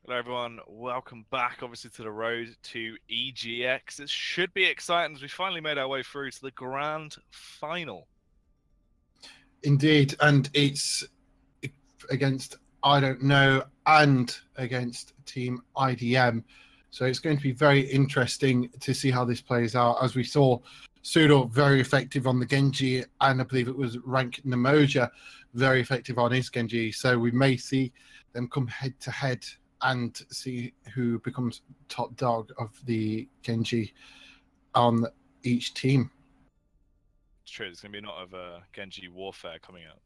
Hello everyone, welcome back obviously to the road to EGX. It should be exciting as we finally made our way through to the grand final. Indeed, and it's against I don't know and against Team IDM. So it's going to be very interesting to see how this plays out. As we saw, Sudo very effective on the Genji, and I believe it was Rank Namoja very effective on his Genji. So we may see them come head to head and see who becomes top dog of the Genji on each team. It's true, there's going to be a lot of Genji warfare coming out.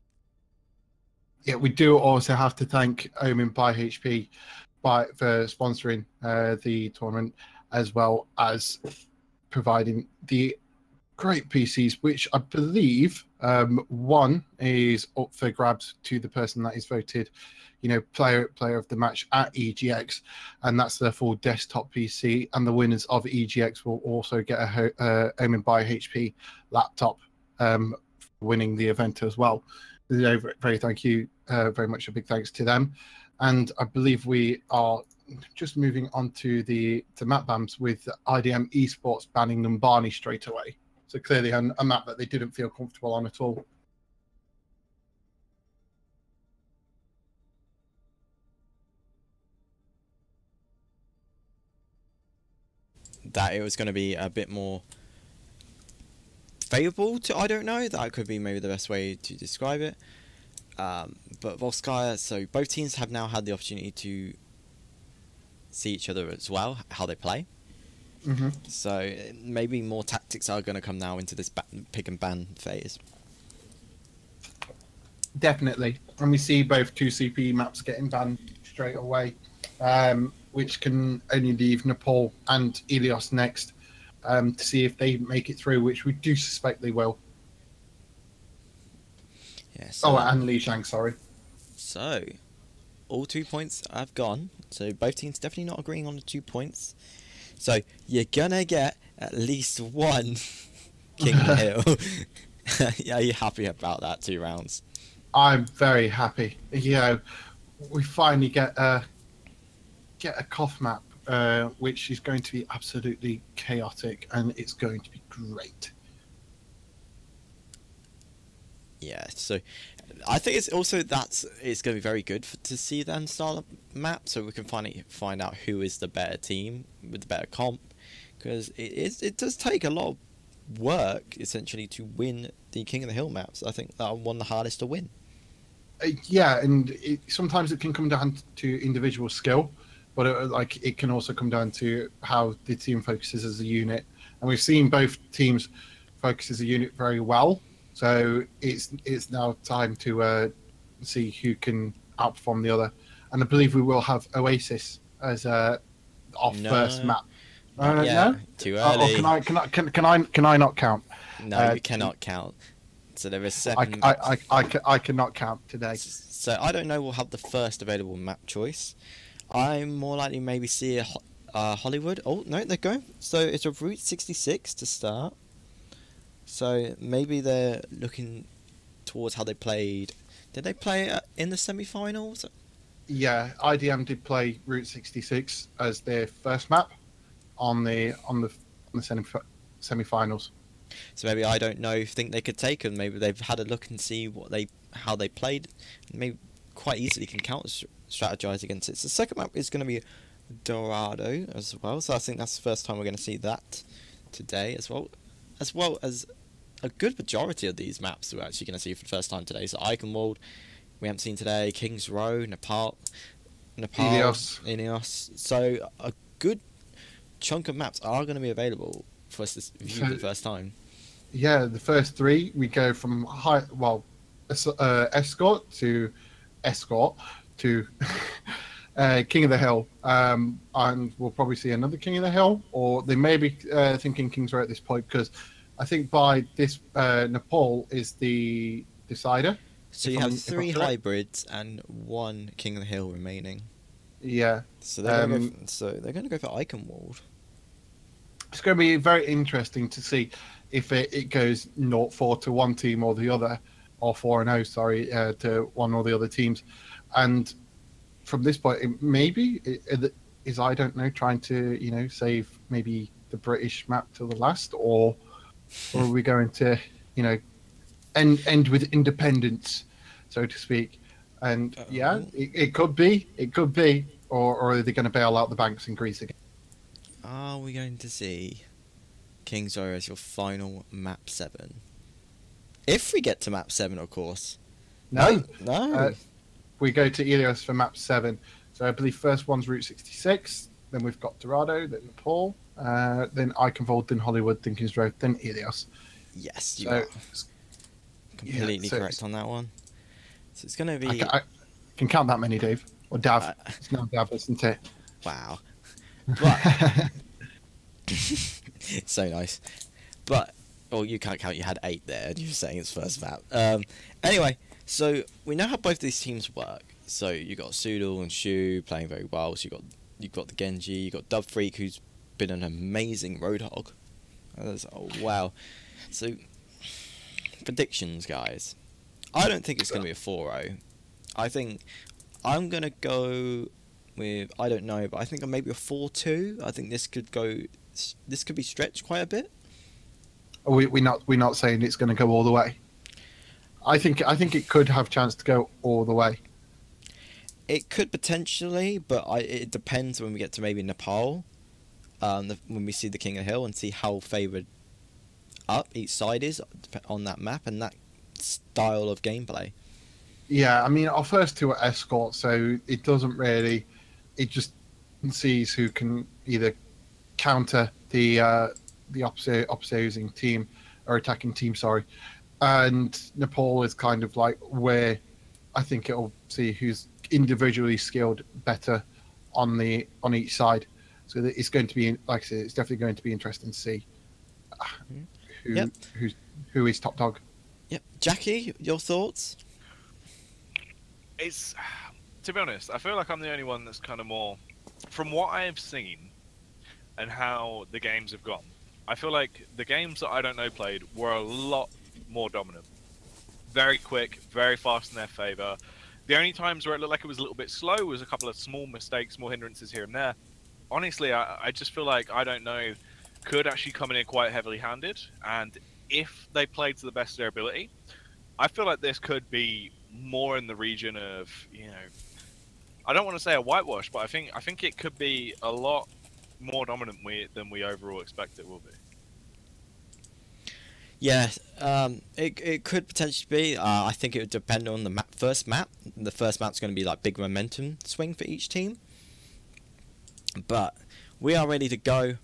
Yeah, we do also have to thank Omen by HP for sponsoring the tournament, as well as providing the great PCs, which I believe one is up for grabs to the person that is voted, player of the match at EGX, and that's their full desktop PC. And the winners of EGX will also get a Omen by HP laptop, winning the event as well. Very thank you, very much a big thanks to them. And I believe we are just moving on to the map bans with IDM Esports banning Numbani straight away. So clearly a map that they didn't feel comfortable on at all. That it was going to be a bit more favourable to, I don't know, that could be maybe the best way to describe it. But Volskaya, so both teams have now had the opportunity to see each other as well, how they play. Mm-hmm. So maybe more tactics are going to come now into this pick and ban phase. Definitely. And we see both 2 CP maps getting banned straight away, which can only leave Nepal and Ilios next to see if they make it through, which we do suspect they will. Yeah, so, oh, and Li Shang, sorry. So, all 2 points have gone. So both teams definitely not agreeing on the 2 points. So you're gonna get at least one King of the Hill. Yeah, are you happy about that 2 rounds? I'm very happy. We finally get a Koth map, which is going to be absolutely chaotic, and it's going to be great. Yeah, so I think it's also it's going to be very good to see them style map, so we can finally find out who is the better team with the better comp, because it does take a lot of work essentially to win the King of the Hill maps. I think that are one of the hardest to win. Yeah, and sometimes it can come down to individual skill, but it can also come down to how the team focuses as a unit, and we've seen both teams focus as a unit very well. So it's now time to see who can outperform the other, and I believe we will have Oasis as our first map. No, too early. Can I not count? No, you cannot count. So there is 7. I cannot count today. So I don't know. We'll have the first available map choice. I'm more likely maybe see a Hollywood. Oh no, they're going. So it's a Route 66 to start. So maybe they're looking towards how they played. Did they play in the semi-finals? Yeah, IDM did play Route 66 as their first map on the semi-finals. So maybe I don't know. Think they could take them. Maybe they've had a look and see how they played. Maybe quite easily can counter strategize against it. So the second map is going to be Dorado as well. So I think that's the first time we're going to see that today as well as a good majority of these maps we're actually going to see for the first time today. So Eichenwald, we haven't seen today. Kings Row, Nepal, Ineos. So a good chunk of maps are going to be available for us to view for the first time. Yeah, the first 3 we go from escort to King of the Hill, and we'll probably see another King of the Hill, or they may be thinking Kings Row at this point, because I think by this Nepal is the decider. So you have 3 hybrids and 1 King of the Hill remaining. Yeah. So they're going to go for Eichenwald. It's going to be very interesting to see if it goes 0-4 to one team or the other, or 4-0, sorry, to one or the other teams. And from this point, is I don't know, trying to save maybe the British map till the last, or are we going to end with independence, so to speak? And yeah, it could be, or are they going to bail out the banks in Greece again? Are we going to see King Zoro as your final map 7? If we get to map 7, of course. No. No. We go to Ilios for map 7. So I believe first one's Route 66, then we've got Dorado, then Nepal, then Iconvold, then Hollywood, then Kings Road, then Ilios. Yes, you are completely correct on that one. So it's going to be... I can count that many, Dave. Or Dav. It's not Dav, isn't it? Wow. But... so nice. But... Oh, you can't count. You had 8 there, and you were saying it's first map. Anyway, so we know how both these teams work. So you got Sudal and Shu playing very well. So you've got the Genji. You got Dub Freak, who's been an amazing Roadhog. Oh wow. So predictions, guys. I don't think it's going to be a 4-0. I think I'm going to go with, I don't know, but I think maybe a 4-2. I think this could be stretched quite a bit. We're not saying it's going to go all the way. I think it could have chance to go all the way. It could potentially, but it depends when we get to maybe Nepal, when we see the King of the Hill and see how favoured up each side is on that map and that style of gameplay. Yeah, I mean, our first two are escort, so it doesn't really... It just sees who can either counter the opposing team, or attacking team, sorry. And Nepal is kind of like where I think it'll see who's individually skilled better on each side. So it's going to be, like I said, it's definitely going to be interesting to see who is top dog. Yep. Jackie, your thoughts? It's, to be honest, I feel like I'm the only one that's kind of more, from what I've seen and how the games have gone, I feel like the games that I don't know played were a lot more dominant. Very quick, very fast in their favour. The only times where it looked like it was a little bit slow was a couple of small mistakes, small hindrances here and there. Honestly, I just feel like I don't know could actually come in quite heavily handed, and if they played to the best of their ability, I feel like this could be more in the region of, I don't want to say a whitewash, but I think it could be a lot more dominant than we overall expect it will be. Yeah, it could potentially be. I think it would depend on the first map. The first map's going to be like big momentum swing for each team. But we are ready to go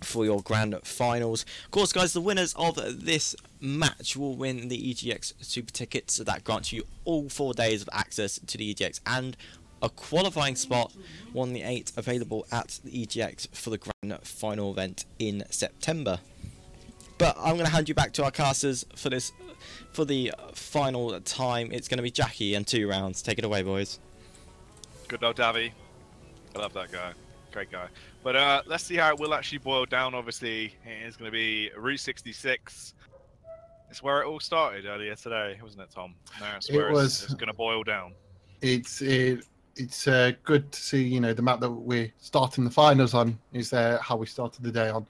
for your grand finals. Of course, guys, the winners of this match will win the EGX Super Tickets. So that grants you all 4 days of access to the EGX and a qualifying spot, one of the 8 available at the EGX for the grand final event in September. But I'm going to hand you back to our casters for the final time. It's going to be Jackie and 2 rounds. Take it away, boys. Good old Davy. I love that guy. Great guy. But let's see how it will actually boil down. Obviously, it is going to be Route 66. It's where it all started earlier today, wasn't it, Tom? No, it's where it's going to boil down. It's good to see, the map that we're starting the finals on is how we started the day on.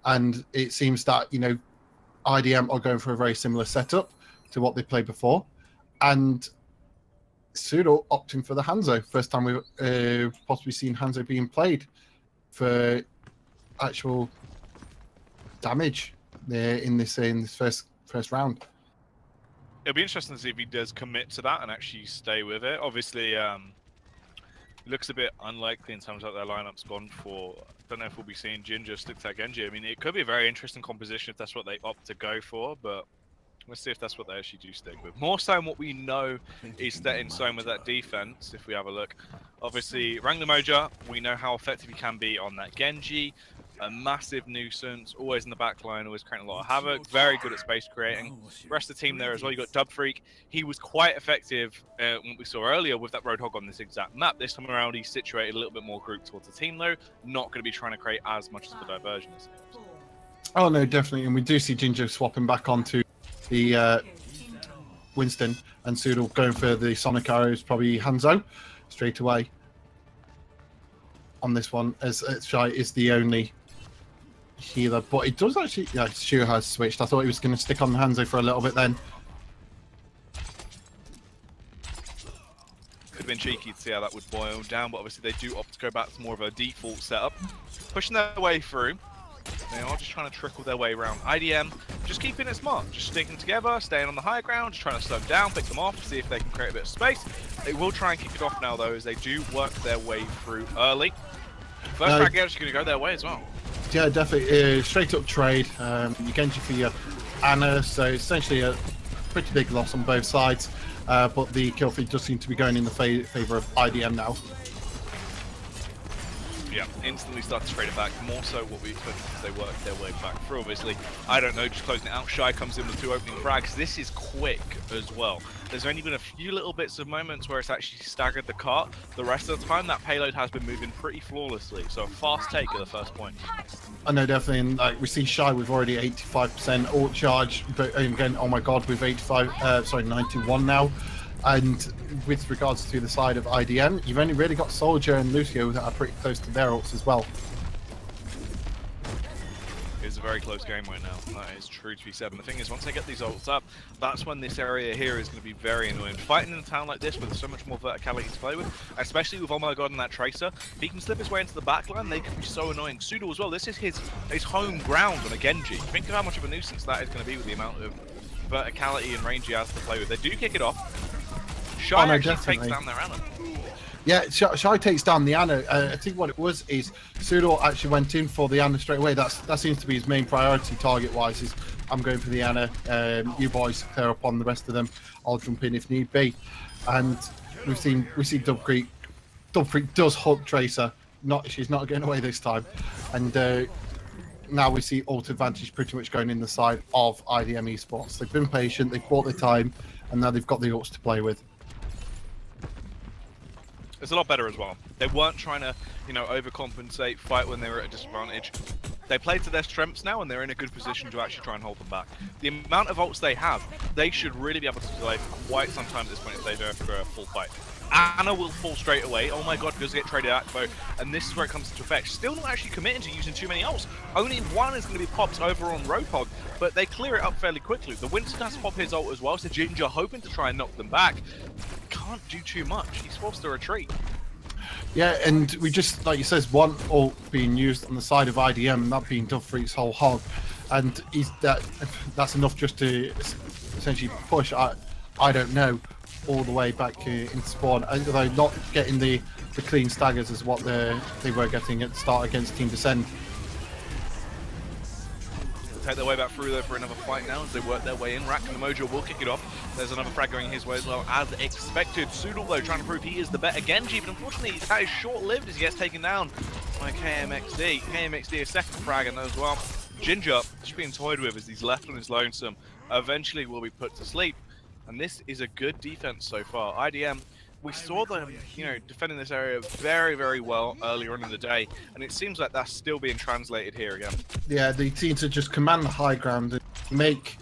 And it seems that, IDM are going for a very similar setup to what they played before. And Pseudo opting for the Hanzo. First time we've possibly seen Hanzo being played for actual damage in this first round. It'll be interesting to see if he does commit to that and actually stay with it. Obviously, it looks a bit unlikely in terms of their lineup's gone for. Don't know if we'll be seeing Ginger stick to Genji. I mean, it could be a very interesting composition if that's what they opt to go for, but let's see if that's what they actually do stick with. More so than what we know is set in stone with that defense, if we have a look. Obviously, Wrangler Moja, we know how effective he can be on that Genji. A massive nuisance, always in the back line, always creating a lot of havoc. Very good at space creating. The rest of the team there as well. You got Dub Freak. He was quite effective, what we saw earlier with that Roadhog on this exact map. This time around, he's situated a little bit more grouped towards the team, though. Not going to be trying to create as much of a diversion as it is. Oh, no, definitely. And we do see Ginger swapping back onto the Winston, and Sudal going for the Sonic Arrows, probably Hanzo. straight away on this one, as Shy is the only healer. But it does actually, yeah, Shu has switched. I thought he was going to stick on Hanzo for a little bit then. Could have been cheeky to see how that would boil down, but obviously they do opt to go back to more of a default setup. Pushing their way through. They are just trying to trickle their way around. IDM just keeping it smart, just sticking together, staying on the higher ground, just trying to slow them down, pick them off, see if they can create a bit of space. They will try and kick it off now though, as they do work their way through early. First frag is going to go their way as well. Yeah, definitely. Straight up trade. You Genji for your Ana, so essentially a pretty big loss on both sides. But the kill feed does seem to be going in the favour of IDM now. Yeah, instantly start to trade it back. More so what we expected as they work their way back through. Obviously, I don't know, just closing it out. Shy comes in with 2 opening frags. This is quick as well. There's only been a few little bits of moments where it's actually staggered the cart. The rest of the time, that payload has been moving pretty flawlessly. So a fast take of the first point. I know, definitely. And like we see Shy with already 85% ult charge, but again, oh my god, with 91 now. And with regards to the side of IDM, you've only really got Soldier and Lucio that are pretty close to their ults as well. It's a very close game right now. That is true to be said. And the thing is, once they get these ults up, that's when this area here is going to be very annoying. Fighting in a town like this with so much more verticality to play with, especially with Oh My God and that Tracer, if he can slip his way into the backline, they can be so annoying. Sudo as well, this is his home ground on a Genji. Think of how much of a nuisance that is going to be with the amount of verticality and range he has to play with. They do kick it off. Shy actually takes down their Ana. Yeah, Shy takes down the Ana. I think what it was is Sudo actually went in for the Ana straight away. That seems to be his main priority target-wise. Is I'm going for the Ana. You boys clear up on the rest of them. I'll jump in if need be. And we see Dub Creek. Dub Creek does hook Tracer. She's not getting away this time. And now we see ult advantage pretty much going in the side of IDM Esports. They've been patient. They've bought their time, and now they've got the ults to play with. It's a lot better as well. They weren't trying to, overcompensate, fight when they were at a disadvantage. They played to their strengths now, and they're in a good position to actually try and hold them back. The amount of ults they have, they should really be able to delay for quite some time at this point if they go for a full fight. Ana will fall straight away. Oh my god, does get traded out, and this is where it comes into effect. Still not actually committing to using too many ults. Only one is going to be popped over on Roadhog, but they clear it up fairly quickly. The Winston has to pop his ult as well, so Ginger hoping to try and knock them back. Can't do too much. He's forced to retreat. Yeah, and we just, like you says, one ult being used on the side of IDM, that being Dub Freak's whole hog, and that's enough just to essentially push. I don't know, all the way back into spawn, although not getting the clean staggers as what they were getting at the start against Team Descend. Take their way back through there for another fight now as they work their way in. Rack and the Mojo will kick it off. There's another frag going his way as well, as expected. Sudal, though, trying to prove he is the better Genji, but unfortunately that is short-lived as he gets taken down by KMXD. KMXD a second frag and as well. Ginger just being toyed with as he's left on his lonesome. Eventually will be put to sleep. And this is a good defense so far. IDM, we saw them, defending this area very, very well earlier on in the day, and it seems like that's still being translated here again. Yeah, they seem to just command the high ground and make,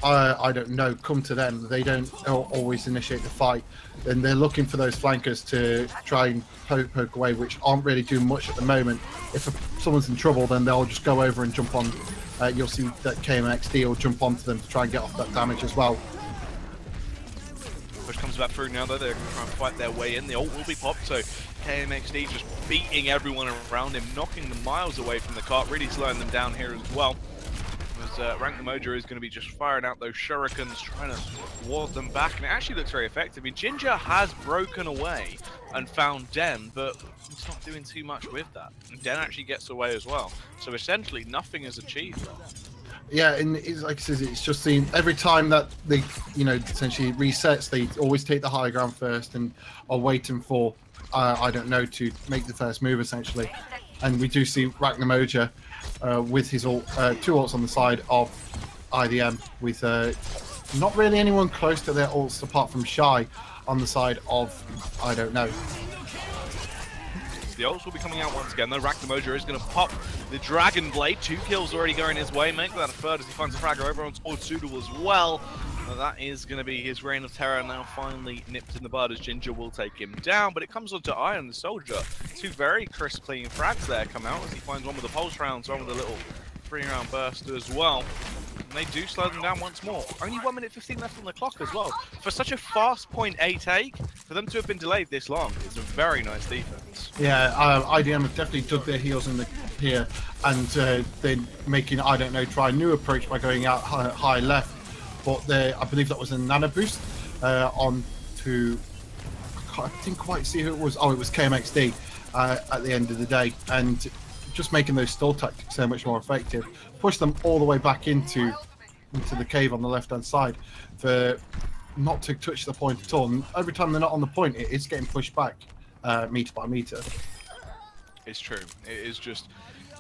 I don't know, come to them. They don't always initiate the fight, and they're looking for those flankers to try and poke away, which aren't really doing much at the moment. If someone's in trouble, then they'll just go over and jump on. You'll see that KMXD will jump onto them to try and get off that damage as well. Push comes back through now though, they're going to try and fight their way in. The ult will be popped, so KMXD just beating everyone around him, knocking them miles away from the cart, really slowing them down here as well. As Rank the Mojo is going to be just firing out those shurikens, trying to ward them back, and it actually looks very effective. I mean, Ginger has broken away and found Den, but he's not doing too much with that. And Den actually gets away as well, so essentially nothing is achieved. Yeah, and it's, like I said, it's just seen every time that they, essentially resets, they always take the high ground first and are waiting for, I don't know, to make the first move essentially. And we do see Ragnamoja with his ult, 2 ults on the side of IDM, with not really anyone close to their ults apart from Shy on the side of, I don't know. The ults will be coming out once again though. Rack the Mojo is going to pop the Dragon Blade. 2 kills already going his way. Make that a third as he finds a fragger over on Sudo as well. That is going to be his reign of terror now finally nipped in the bud as Ginger will take him down, but it comes on to Iron the Soldier. Two very crisp clean frags there come out as he finds one with a pulse round, one with a little 3-round burst as well. And they do slow them down once more. Only 1 minute 15 left on the clock as well. For such a fast point A take, for them to have been delayed this long, it's a very nice defense. Yeah, IDM have definitely dug their heels in here, and they're making, I don't know, try a new approach by going out high left. But I believe that was a nano boost on to, I didn't quite see who it was. Oh, it was KMXD at the end of the day, and just making those stall tactics so much more effective. Push them all the way back into the cave on the left-hand side for not to touch the point at all. And every time they're not on the point, it is getting pushed back meter by meter. It's true. It is just,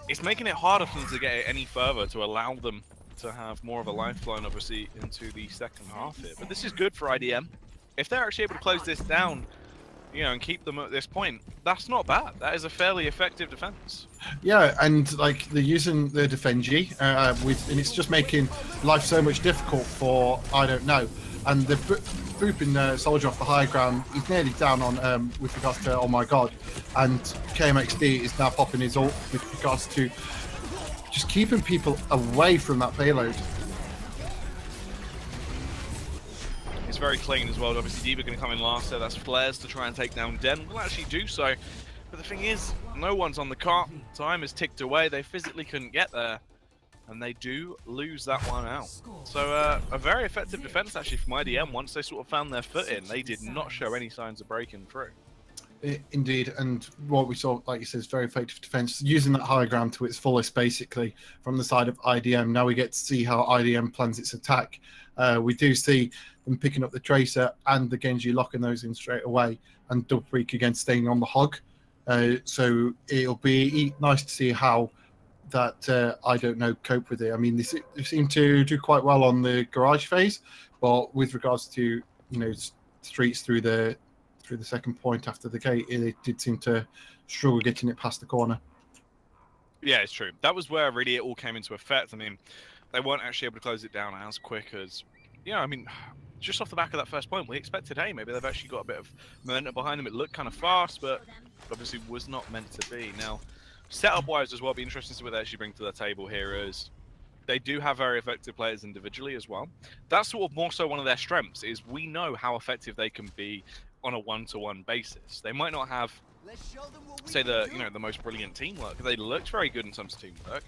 it's making it harder for them to get it any further, to allow them to have more of a lifeline, obviously, into the second half here. But this is good for IDM. If they're actually able to close this down, you know, and keep them at this point, that's not bad. That is a fairly effective defense. Yeah, and like they're using the Defengi, and it's just making life so much difficult for I don't know. And they're booping Soldier off the high ground. He's nearly down on with regards to oh my god, and KMXD is now popping his ult with regards to just keeping people away from that payload. It's very clean as well. Obviously, D.Va going to come in last, so that's Flares to try and take down Den. Will actually do so, but the thing is, no one's on the cart. Time has ticked away. They physically couldn't get there, and they do lose that one out. So a very effective defense actually from IDM. Once they sort of found their foot in, they did not show any signs of breaking through. Indeed, and what we saw, like you said, is very effective defense, using that high ground to its fullest, basically, from the side of IDM. Now we get to see how IDM plans its attack. We do see them picking up the Tracer and the Genji, locking those in straight away, and Double Freak again staying on the hog. So it'll be nice to see how that, I don't know, cope with it. I mean, they seem to do quite well on the garage phase, but with regards to, you know, streets through the second point after the gate, it did seem to struggle getting it past the corner. Yeah, it's true. That was where really it all came into effect. I mean, they weren't actually able to close it down as quick as, you know, I mean, just off the back of that first point, we expected, hey, maybe they've actually got a bit of momentum behind them. It looked kind of fast, but obviously was not meant to be. Now, setup-wise as well, be interesting to see what they actually bring to the table here is they do have very effective players individually as well. That's sort of more so one of their strengths, is we know how effective they can be on a one-to-one basis. They might not have, say, the most brilliant teamwork. They looked very good in terms of teamwork,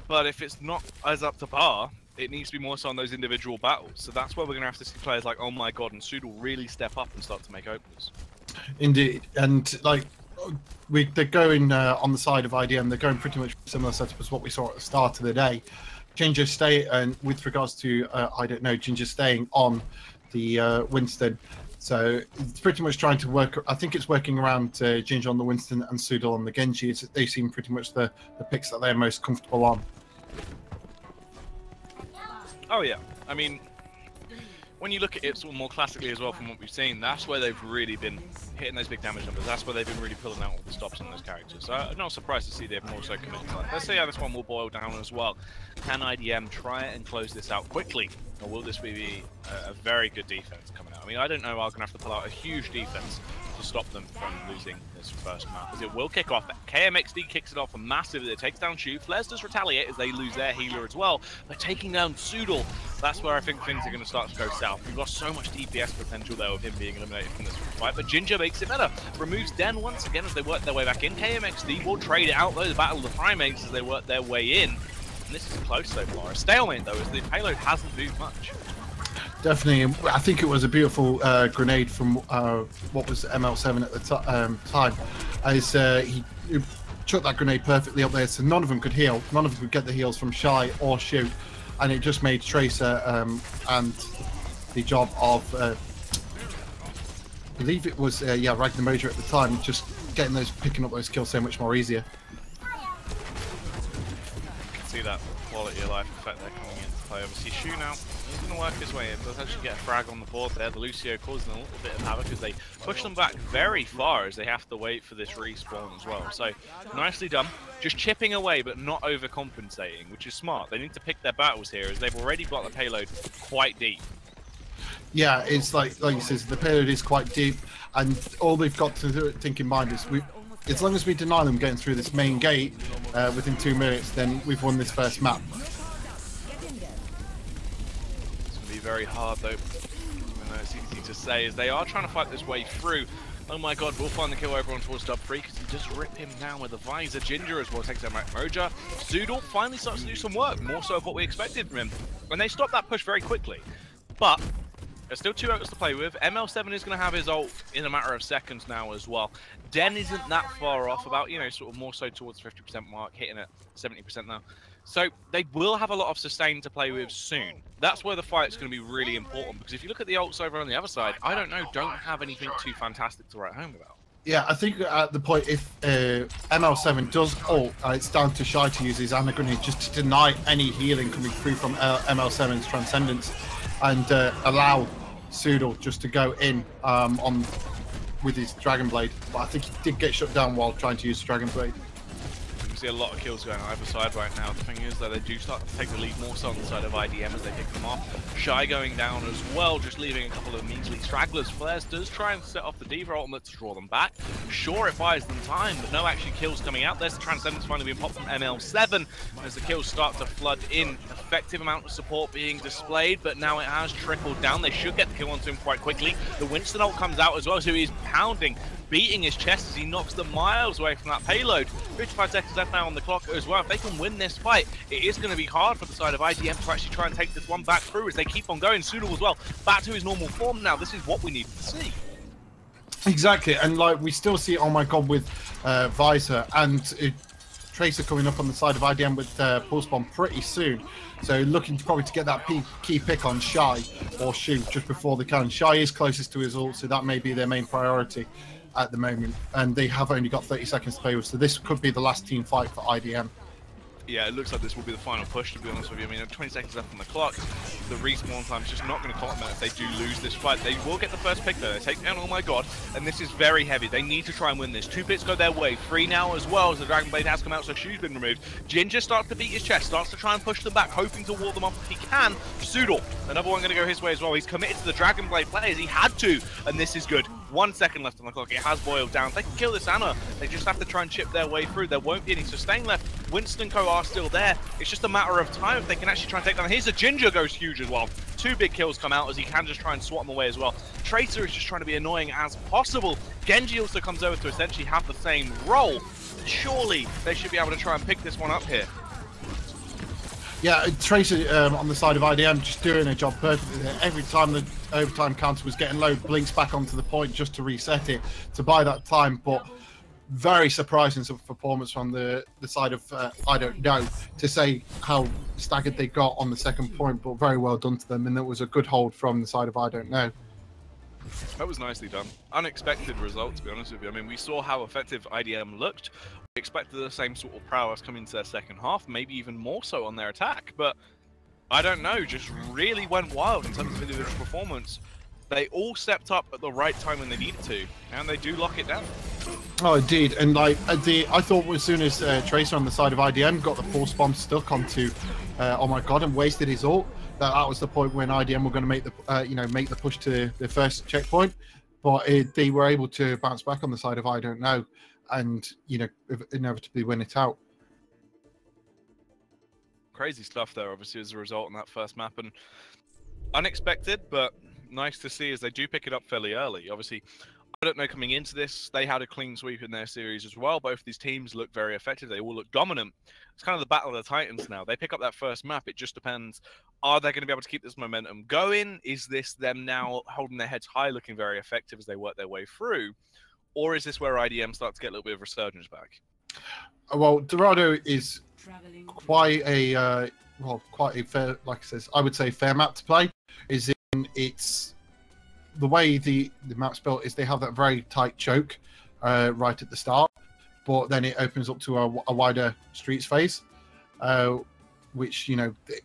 but if it's not as up to par, it needs to be more so on those individual battles. So that's where we're going to have to see players like Oh My God and Soodle really step up and start to make opens. Indeed, and like they're going on the side of IDM, they're going pretty much similar setup as what we saw at the start of the day. Ginger stay, and with regards to I don't know, Ginger staying on the Winston. So it's pretty much trying to work. I think it's working around Ginger on the Winston and Soodle on the Genji. They seem pretty much the picks that they're most comfortable on. Oh yeah, I mean, when you look at it sort of more classically as well from what we've seen, that's where they've really been hitting those big damage numbers. That's where they've been really pulling out all the stops on those characters. So I'm not surprised to see they've more so committed to that. Let's see how this one will boil down as well. Can IDM try and close this out quickly, or will this be a very good defense coming out? I mean, I don't know. I'm going to have to pull out a huge defense to stop them from losing this first map, as it will kick off. KMXD kicks it off massively. It takes down Shu. Flares does retaliate as they lose their healer as well. They're taking down Soodle. That's where I think things are going to start to go south. We've got so much DPS potential there with him being eliminated from this fight, but Ginger makes it better. Removes Den once again as they work their way back in. KMXD will trade it out though, the Battle of the Primates, as they work their way in. And this is close so far. A stalemate though, as the payload hasn't moved much. Definitely, I think it was a beautiful grenade from what was ML7 at the time, as he chucked that grenade perfectly up there, so none of them could heal, none of them could get the heals from Shy or Shoot, and it just made Tracer and the job of, I believe it was, Ragnamoja at the time, just picking up those kills so much more easier. You can see that quality of life effect there coming into play. Obviously, Shu now, he's going to work his way in. Does actually get a frag on the board there. The Lucio causing a little bit of havoc as they push them back very far as they have to wait for this respawn as well. So, nicely done. Just chipping away, but not overcompensating, which is smart. They need to pick their battles here, as they've already blocked the payload quite deep. Yeah, it's like you said, the payload is quite deep, and all they've got to think in mind is as long as we deny them getting through this main gate within 2 minutes, then we've won this first map. It's going to be very hard, though. Even though it's easy to say, as they are trying to fight this way through. Oh my god, we'll find the kill over on towards Dub 3 because he does rip him down with a visor. Ginger as well takes out Moja. Zoodle finally starts to do some work, more so of what we expected from him. And they stopped that push very quickly. But there's still 2 ults to play with. ML7 is going to have his ult in a matter of seconds now as well. Den isn't that far off, about, you know, sort of more so towards 50% mark, hitting at 70% now. So they will have a lot of sustain to play with soon. That's where the fight's going to be really important, because if you look at the ults over on the other side, I don't know, don't have anything too fantastic to write home about. Yeah, I think at the point, if ML7 does ult, it's down to Shy to use his Ana Grenade just to deny any healing coming through from ML7's Transcendence, and allow Zoodle just to go in with his Dragon Blade. But I think he did get shut down while trying to use Dragon Blade. You can see a lot of kills going on either side right now. The thing is that they do start to take the lead more so on the side of IDM as they pick them off. Shy going down as well, just leaving a couple of measly stragglers. Flares does try and set off the Diva ultimate to draw them back. Sure, it buys them time, but no actually kills coming out. There's the Transcendence finally being popped from ML7 as the kills start to flood in. Effective amount of support being displayed, but now it has trickled down. They should get the kill onto him quite quickly. The Winston ult comes out as well, so he's pounding, beating his chest as he knocks them miles away from that payload. 55 seconds left now on the clock as well. If they can win this fight, it is going to be hard for the side of IDM to actually try and take this one back through as they keep on going. Zoodle as well, back to his normal form now. This is what we need to see. Exactly, and like we still see, oh my god, with Visor and Tracer coming up on the side of IDM with Pulse Bomb pretty soon. So looking probably to get that key pick on Shy or Shu just before they can. Shy is closest to his ult, so that may be their main priority at the moment. And they have only got 30 seconds to play with, so this could be the last team fight for IDM. Yeah, it looks like this will be the final push, to be honest with you. I mean, 20 seconds left on the clock. The respawn time is just not going to complement if they do lose this fight. They will get the first pick, though. They take down, oh my god, and this is very heavy. They need to try and win this. 2 picks go their way. 3 now as well, as the Dragon Blade has come out, so Shu's been removed. Ginger starts to beat his chest, starts to try and push them back, hoping to ward them off if he can. Zoodle, another one going to go his way as well. He's committed to the Dragon Blade players. He had to, and this is good. 1 second left on the clock. It has boiled down. They can kill this Ana. They just have to try and chip their way through. There won't be any sustain left. Winston Co are still there. It's just a matter of time if they can actually try and take down. Here's a Ginger goes huge as well. 2 big kills come out as he can just try and swat them away as well. Tracer is just trying to be annoying as possible. Genji also comes over to essentially have the same role. Surely they should be able to try and pick this one up here. Yeah, Tracer on the side of IDM just doing a job perfectly there. Every time the overtime counter was getting low, blinks back onto the point just to reset it, to buy that time. But very surprising sort of performance from the side of I don't know to say how staggered they got on the second point, but very well done to them. And it was a good hold from the side of I don't know. That was nicely done. Unexpected result, to be honest with you. I mean, we saw how effective IDM looked. We expected the same sort of prowess coming into their second half, maybe even more so on their attack. But I don't know, just really went wild in terms of individual performance. They all stepped up at the right time when they needed to, and they do lock it down. Oh, indeed. And like I thought as soon as Tracer on the side of IDM got the Pulse Bomb stuck onto oh my god, and wasted his ult, that was the point when IDM were going to make the make the push to the first checkpoint. But they were able to bounce back on the side of I don't know, and inevitably win it out. Crazy stuff there, obviously, as a result on that first map, and unexpected, but nice to see as they do pick it up fairly early. Obviously, I don't know, coming into this, they had a clean sweep in their series as well. Both of these teams look very effective. They all look dominant. It's kind of the battle of the Titans now. They pick up that first map. It just depends. Are they going to be able to keep this momentum going? Is this them now holding their heads high, looking very effective as they work their way through? Or is this where IDM starts to get a little bit of resurgence back? Well, Dorado is quite a fair, like I says, I would say fair map to play. Is in it's the way the map's built is they have that very tight choke right at the start, but then it opens up to a wider streets phase, which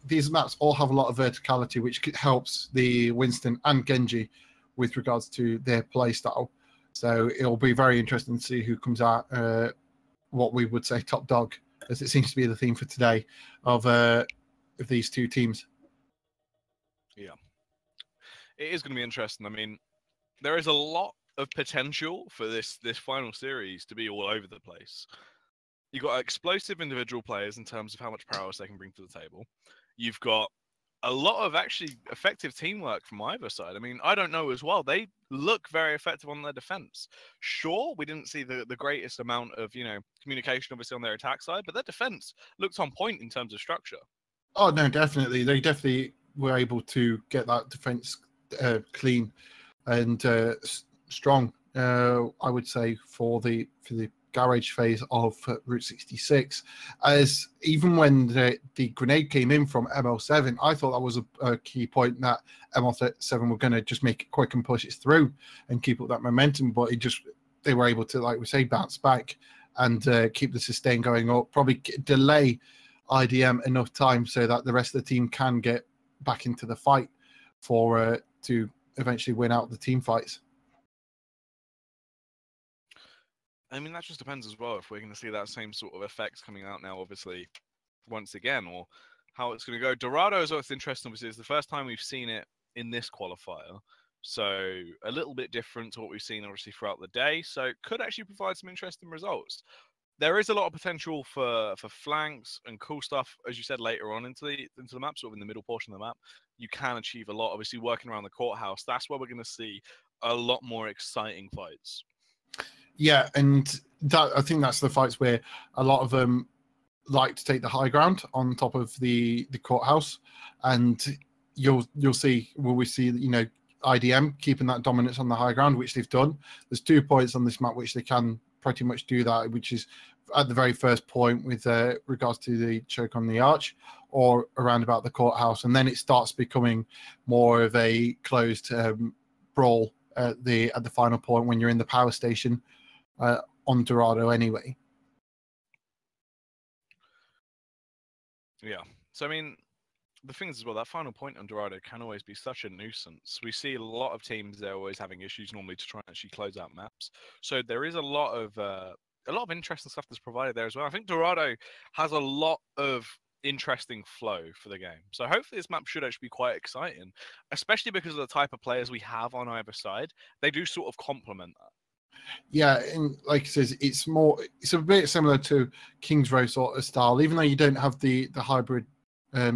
these maps all have a lot of verticality, which helps the Winston and Genji with regards to their play style. So it'll be very interesting to see who comes out what we would say top dog, as it seems to be the theme for today of these two teams. Yeah. it is going to be interesting. I mean, there is a lot of potential for this final series to be all over the place. You've got explosive individual players in terms of how much prowess they can bring to the table. You've got a lot of actually effective teamwork from either side. I mean, I don't know as well. They look very effective on their defense. Sure, we didn't see the greatest amount of, communication obviously on their attack side, but their defense looked on point in terms of structure. Oh, no, definitely. They definitely were able to get that defense clean and strong, I would say, for the garage phase of Route 66. As even when the grenade came in from ML7, I thought that was a key point, that ML7 were going to just make it quick and push it through and keep up that momentum, but they were able to, like we say, bounce back and keep the sustain going up, probably delay IDM enough time so that the rest of the team can get back into the fight to eventually win out the team fights. I mean, that just depends as well if we're going to see that same sort of effects coming out now, obviously, once again, or how it's going to go. Dorado is what's interesting, obviously. It's the first time we've seen it in this qualifier. So a little bit different to what we've seen, obviously, throughout the day. So it could actually provide some interesting results. There is a lot of potential for flanks and cool stuff, as you said, later on into the map, sort of in the middle portion of the map. You can achieve a lot, obviously, working around the courthouse. That's where we're going to see a lot more exciting fights. Yeah, and I think that's the fights where a lot of them like to take the high ground on top of the courthouse, and we see IDM keeping that dominance on the high ground, which they've done. There's 2 points on this map which they can pretty much do that, which is at the very first point with regards to the choke on the arch, or around about the courthouse, and then it starts becoming more of a closed brawl at the final point when you're in the power station on Dorado anyway. Yeah. So, I mean, the thing is as well, that final point on Dorado can always be such a nuisance. We see a lot of teams, they're always having issues normally to try and actually close out maps. So there is a lot of interesting stuff that's provided there as well. I think Dorado has a lot of interesting flow for the game. So hopefully this map should actually be quite exciting, especially because of the type of players we have on either side. They do sort of complement that. Yeah, and like it says, it's a bit similar to King's Row sort of style, even though you don't have the hybrid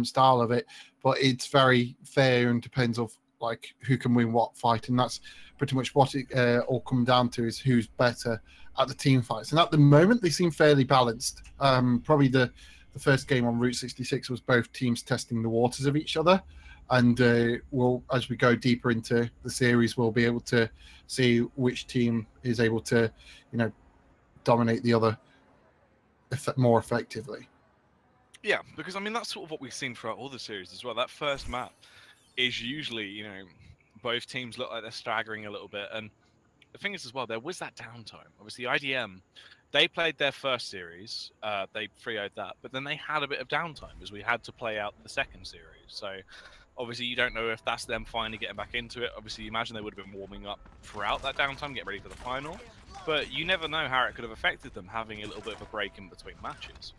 style of it, but it's very fair and depends of like who can win what fight, and that's pretty much what it all comes down to, is who's better at the team fights. And at the moment they seem fairly balanced. Probably the first game on Route 66 was both teams testing the waters of each other, and as we go deeper into the series, we'll be able to see which team is able to dominate the other more effectively. Yeah, because I mean that's sort of what we've seen throughout all the series as well. That first map is usually, both teams look like they're staggering a little bit, and the thing is as well, there was that downtime. Obviously IDM, they played their first series, they 3-0'd that, but then they had a bit of downtime as we had to play out the second series. So obviously you don't know if that's them finally getting back into it. Obviously you imagine they would have been warming up throughout that downtime, getting ready for the final, but you never know how it could have affected them having a little bit of a break in between matches.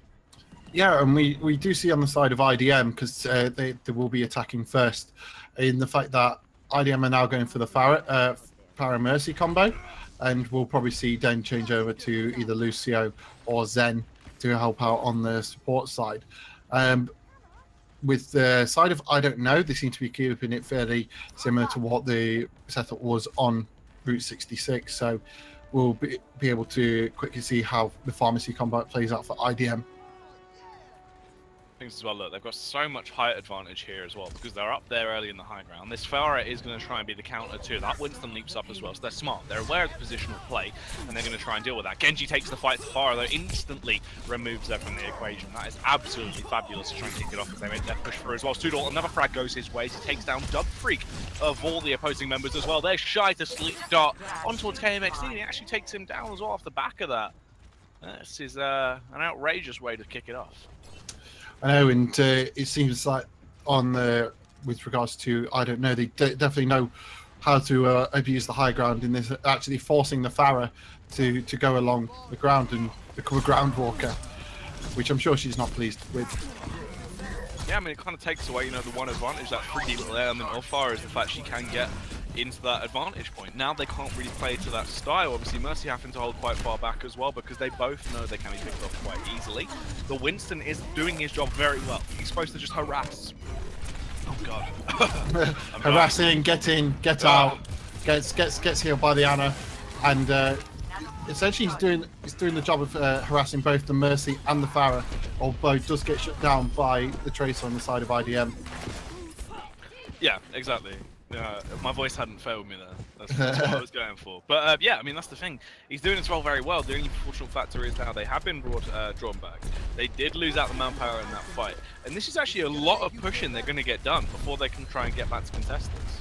Yeah, and we do see on the side of IDM, because they will be attacking first, in the fact that IDM are now going for the Pharah Mercy combo, and we'll probably see Den change over to either Lucio or Zen to help out on the support side. With the side of I don't know, they seem to be keeping it fairly similar to what the setup was on Route 66, so we'll be able to quickly see how the pharmacy combat plays out for IDM. Things as well, look, they've got so much height advantage here as well because they're up there early in the high ground. This Pharah is going to try and be the counter too. That Winston leaps up as well, so they're smart. They're aware of the positional play, and they're going to try and deal with that. Genji takes the fight to Pharah, though, instantly removes her from the equation. That is absolutely fabulous to try and kick it off as they make their push for as well. Sudol, another frag goes his way. He takes down Dub Freak of all the opposing members as well. They're shy to sleep dart on towards KMXD, and he actually takes him down as well off the back of that. This is an outrageous way to kick it off. I know, and it seems like with regards to I don't know, they definitely know how to abuse the high ground in this, actually forcing the Pharah to go along the ground and become a ground walker, which I'm sure she's not pleased with. Yeah, I mean, it kind of takes away, you know, the one advantage that freaky little element of Fire is the fact she can get into that advantage point. Now they can't really play to that style. Obviously, Mercy having to hold quite far back as well because they both know they can be picked off quite easily. The Winston is doing his job very well. He's supposed to just harass. Oh god. Harassing, get in, get out, gets healed by the Ana, and essentially he's doing the job of harassing both the Mercy and the Pharah, although does get shut down by the Tracer on the side of IDM. Yeah, exactly. My voice hadn't failed me there. That's what I was going for. But yeah, I mean, that's the thing. He's doing his role very well. The only unfortunate factor is now they have been drawn back. They did lose out the manpower in that fight. And this is actually a lot of pushing they're going to get done before they can try and get back to contest this.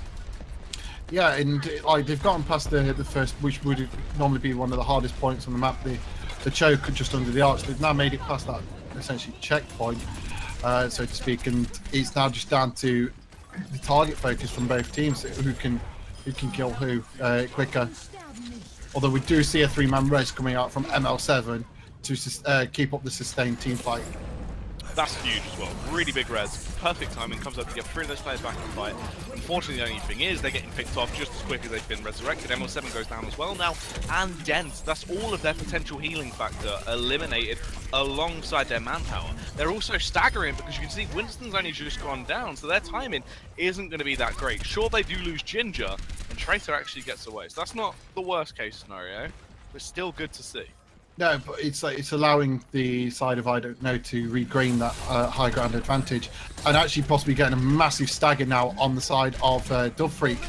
Yeah, and like they've gotten past the first, which would normally be one of the hardest points on the map, the choke just under the arch. They've now made it past that essentially checkpoint, so to speak, and it's now just down to the target focus from both teams, who can kill who quicker. Although we do see a 3-man res coming out from ML7 to keep up the sustained team fight. That's huge as well. Really big res. Perfect timing. Comes up to get 3 of those players back in the fight. Unfortunately, the only thing is they're getting picked off just as quick as they've been resurrected. ML7 goes down as well now. And Dent. That's all of their potential healing factor eliminated alongside their manpower. They're also staggering because you can see Winston's only just gone down, so their timing isn't going to be that great. Sure, they do lose Ginger, and Tracer actually gets away. So that's not the worst case scenario, but still good to see. No, but it's like it's allowing the side of I don't know to regain that high ground advantage, and actually possibly getting a massive stagger now on the side of Dove Freak.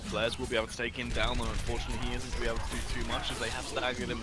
Flares will be able to take him down, though unfortunately he isn't going to be able to do too much as they have staggered him.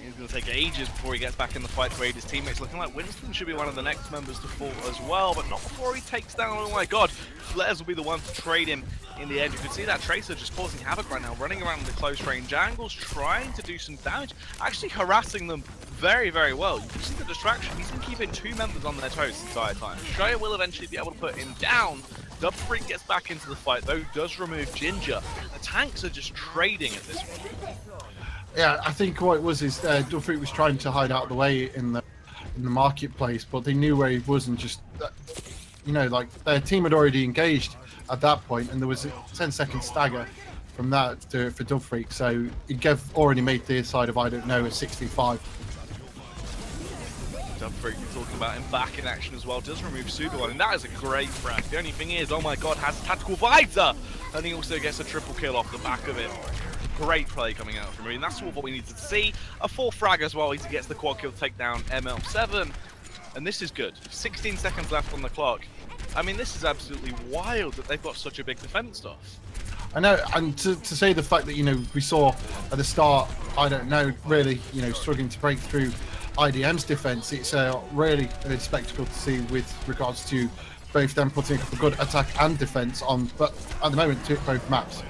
He's going to take ages before he gets back in the fight to aid his teammates. Looking like Winston should be one of the next members to fall as well, but not before he takes down, oh my god, Flares will be the one to trade him in the end. You can see that Tracer just causing havoc right now, running around the close range angles, trying to do some damage, actually harassing them very, very well. You can see the distraction. He's been keeping 2 members on their toes the entire time. Shoya will eventually be able to put him down. Dub Freak gets back into the fight, though does remove Ginger. The tanks are just trading at this point. Yeah, I think what it was is Dove Freak was trying to hide out of the way in the marketplace, but they knew where he was, and just you know, like their team had already engaged at that point, and there was a 10-second stagger from that for Dove Freak, so it already made their side of I don't know a 6v5. Dub Freak, we're talking about him back in action as well, does remove Sudo, and that is a great frag. The only thing is, oh my god, has Tactical Visor, and he also gets a triple kill off the back of it. Great play coming out from him, and that's sort of what we needed to see. A 4th frag as well, he gets the quad kill to take down ML7, and this is good. 16 seconds left on the clock. I mean, this is absolutely wild that they've got such a big defense off. I know, and to say the fact that, you know, we saw at the start, I don't know, really, you know, struggling to break through IDM's defense, it's a really good spectacle to see with regards to both them putting up a good attack and defense on, but at the moment, both maps.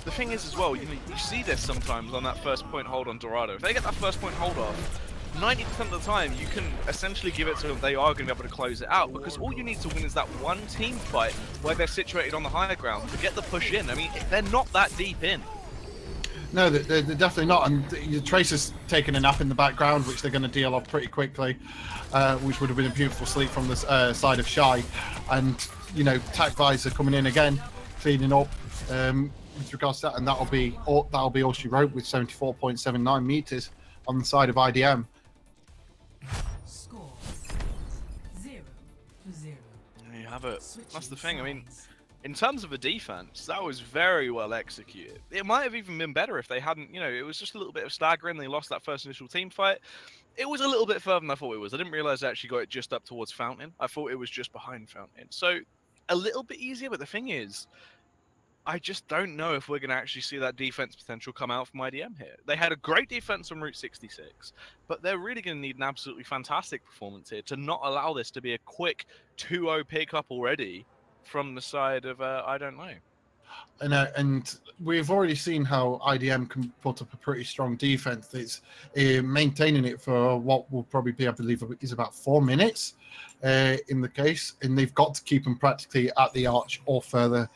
The thing is as well, you see this sometimes on that first point hold on Dorado. If they get that first point hold off, 90% of the time you can essentially give it to them, they are going to be able to close it out, because all you need to win is that one team fight where they're situated on the higher ground to get the push in. I mean, they're not that deep in. No, they're definitely not, and the Tracer's taking a nap in the background, which they're going to deal off pretty quickly, which would have been a beautiful sleep from the side of Shy, and, you know, Tac Visor coming in again, cleaning up with regards to that, and that'll be all she wrote with 74.79 meters on the side of IDM. Score 0-0. There you have it. That's the thing. I mean, in terms of the defense, that was very well executed. It might have even been better if they hadn't, you know, it was just a little bit of staggering. They lost that first initial team fight. It was a little bit further than I thought it was. I didn't realize they actually got it just up towards Fountain. I thought it was just behind Fountain. So a little bit easier, but the thing is, I just don't know if we're going to actually see that defense potential come out from IDM here. They had a great defense on Route 66, but they're really going to need an absolutely fantastic performance here to not allow this to be a quick 2-0 pick-up already from the side of, I don't know. And we've already seen how IDM can put up a pretty strong defense. It's maintaining it for what will probably be, I believe, is about 4 minutes in the case, and they've got to keep them practically at the arch or further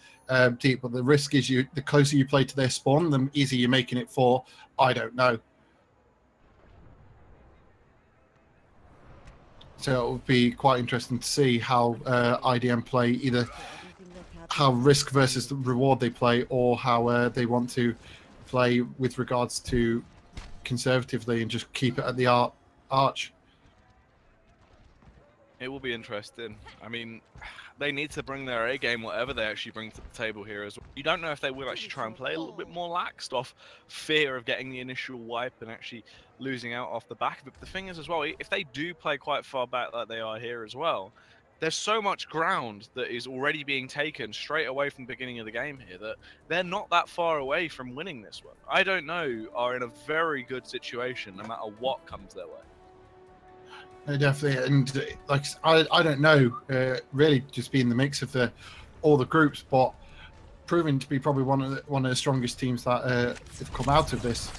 deep. But the risk is the closer you play to their spawn, the easier you're making it for, I don't know. So it will be quite interesting to see how IDM play, either how risk versus the reward they play, or how they want to play with regards to conservatively and just keep it at the arch. It will be interesting. I mean, they need to bring their A game, whatever they actually bring to the table here as well. You don't know if they will actually try and play a little bit more laxed off fear of getting the initial wipe and actually losing out off the back of it. But the thing is as well, if they do play quite far back like they are here as well, there's so much ground that is already being taken straight away from the beginning of the game here that they're not that far away from winning this one. I don't know, are in a very good situation no matter what comes their way. Definitely, and like I don't know, really just being the mix of all the groups, but proving to be probably one of the strongest teams that have come out of this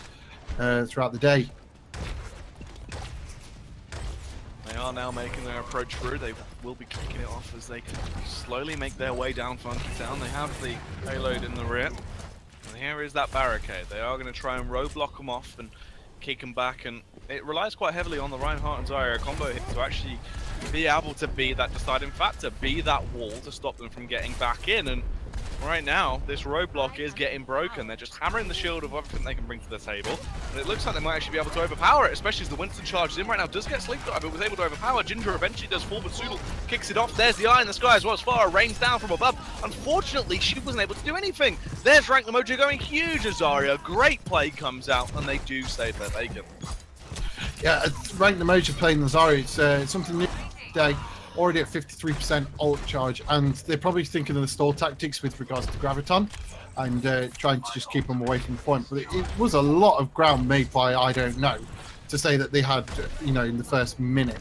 throughout the day. They are now making their approach through. They will be kicking it off as they slowly make their way down Funky Town. They have the payload in the rear, and here is that barricade. They are going to try and roadblock them off and kick them back, and it relies quite heavily on the Reinhardt and Zarya combo here to actually be able to be that deciding factor, be that wall to stop them from getting back in. And right now, this roadblock is getting broken. They're just hammering the shield of everything they can bring to the table, and it looks like they might actually be able to overpower it, especially as the Winston charges in right now. Does get Sleep Dive, but was able to overpower. Ginger eventually does fall, but Sudal kicks it off. There's the eye in the sky as well as Farah rains down from above. Unfortunately, she wasn't able to do anything. There's Rank the Mojo going huge as Zarya. Great play comes out, and they do save their bacon. Yeah, Rank the Mojo playing the Zarya, it's something new today. Already at 53% ult charge, and they're probably thinking of the stall tactics with regards to Graviton and trying to just keep them away from the point. But it was a lot of ground made by I don't know to say that they had, you know, in the first minute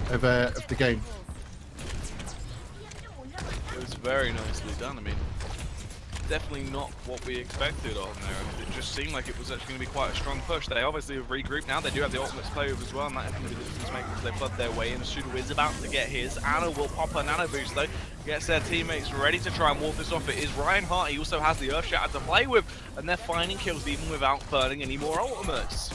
of the game. It was very nicely done. I mean, definitely not what we expected on there. It just seemed like it was actually going to be quite a strong push. They obviously have regrouped now. They do have the ultimates play with as well, and that is going to be the difference maker as they flood their way in. Sudal is about to get his. Anna will pop her nano boost though. Gets their teammates ready to try and ward this off. It is Reinhardt. He also has the Earth Shatter to play with, and they're finding kills even without burning any more ultimates.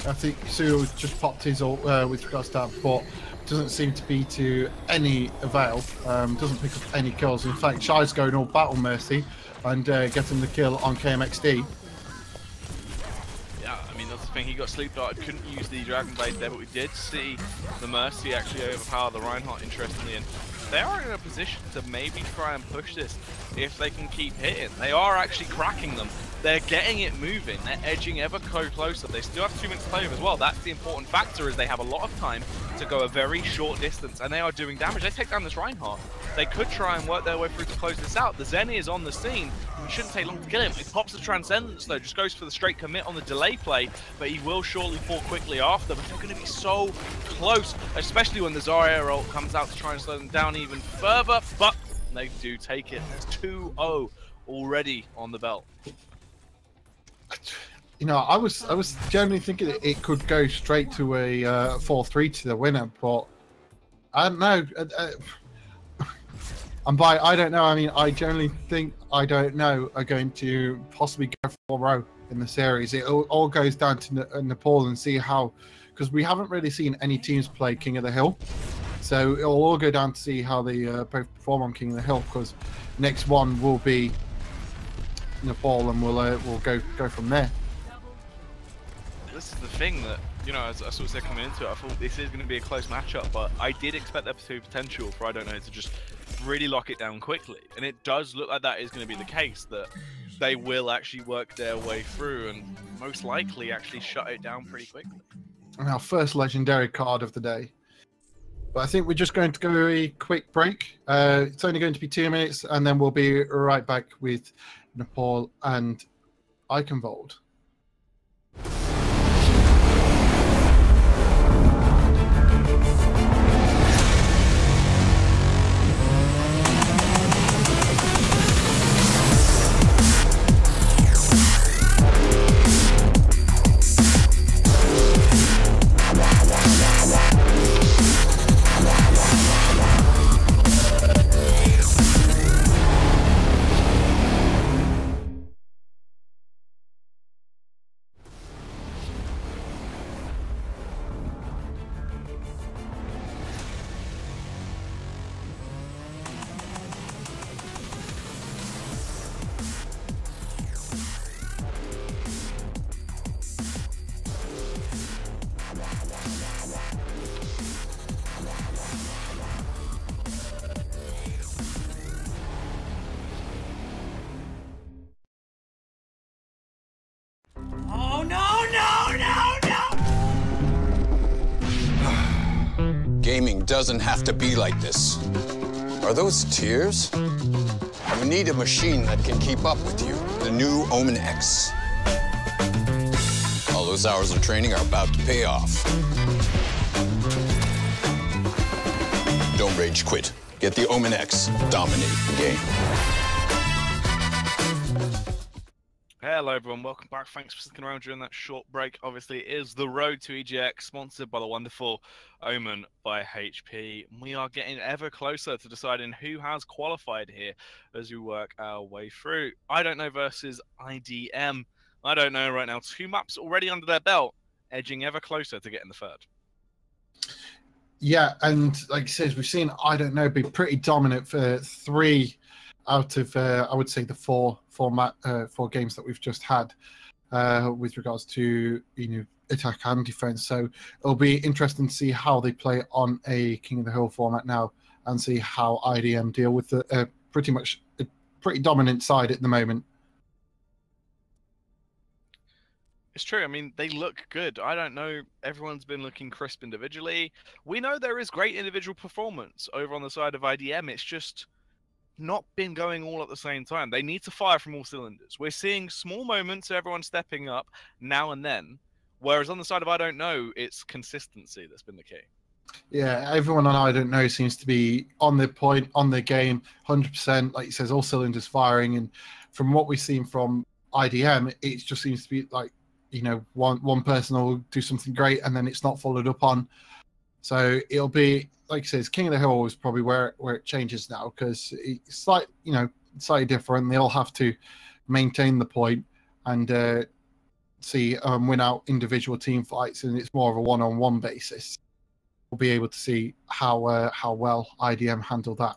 I think Sudal just popped his ult with regards to that, but doesn't seem to be to any avail. Doesn't pick up any kills. In fact, Shy's going all battle mercy and getting the kill on KMXD. Yeah, I mean, that's the thing. He got sleep darted, couldn't use the Dragon Blade there, but we did see the Mercy actually overpower the Reinhardt, interestingly. And they are in a position to maybe try and push this if they can keep hitting. They are actually cracking them. They're getting it moving. They're edging ever closer. They still have 2 minutes to play with as well. That's the important factor, is they have a lot of time to go a very short distance, and they are doing damage. They take down this Reinhardt. They could try and work their way through to close this out. The Zenny is on the scene. It shouldn't take long to kill him. It pops the Transcendence though, just goes for the straight commit on the delay play, but he will surely fall quickly after. But they're going to be so close, especially when the Zarya ult comes out to try and slow them down even further, but they do take it. There's 2-0 already on the belt. You know, I was generally thinking it could go straight to a 4-3 to the winner, but I don't know. And by I don't know, I mean I generally think I don't know are going to possibly go 4-0 in the series. It all goes down to Nepal and see how, because we haven't really seen any teams play King of the Hill, so it'll all go down to see how they both perform on King of the Hill. Because next one will be Nepal, and we'll go from there. This is the thing that, you know, as I sort of said coming into it, I thought this is going to be a close matchup, but I did expect there to be potential for I don't know to just really lock it down quickly, and it does look like that is going to be the case, that they will actually work their way through and most likely actually shut it down pretty quickly. And our first legendary card of the day. But I think we're just going to go a quick break. It's only going to be 2 minutes, and then we'll be right back with Nepal and Iconvold. gaming doesn't have to be like this. Are those tears? You need a machine that can keep up with you. The new Omen X. All those hours of training are about to pay off. Don't rage quit. Get the Omen X. Dominate the game. Hello everyone, welcome back. Thanks for sticking around during that short break. Obviously, it is the road to EGX, sponsored by the wonderful Omen by HP. We are getting ever closer to deciding who has qualified here as we work our way through. I don't know versus IDM. I don't know right now. 2 maps already under their belt, edging ever closer to getting the third. Yeah, and like I said, we've seen I don't know be pretty dominant for 3 out of I would say the four games that we've just had with regards to attack and defense. So it'll be interesting to see how they play on a King of the Hill format now, and see how IDM deal with the pretty much a pretty dominant side at the moment. It's true. I mean, they look good. I don't know. Everyone's been looking crisp individually. We know there is great individual performance over on the side of IDM. It's just not been going all at the same time. They need to fire from all cylinders. We're seeing small moments of everyone stepping up now and then, whereas on the side of I don't know, it's consistency that's been the key. Yeah, everyone on I don't know seems to be on their point, on their game, 100%. Like he says, all cylinders firing. And from what we've seen from IDM, it just seems to be like, one person will do something great and then it's not followed up on. So it'll be, like I says, King of the Hill is probably where it changes now, because it's slightly different. They all have to maintain the point and win out individual team fights, and it's more of a one-on-one basis. We'll be able to see how well IDM handle that.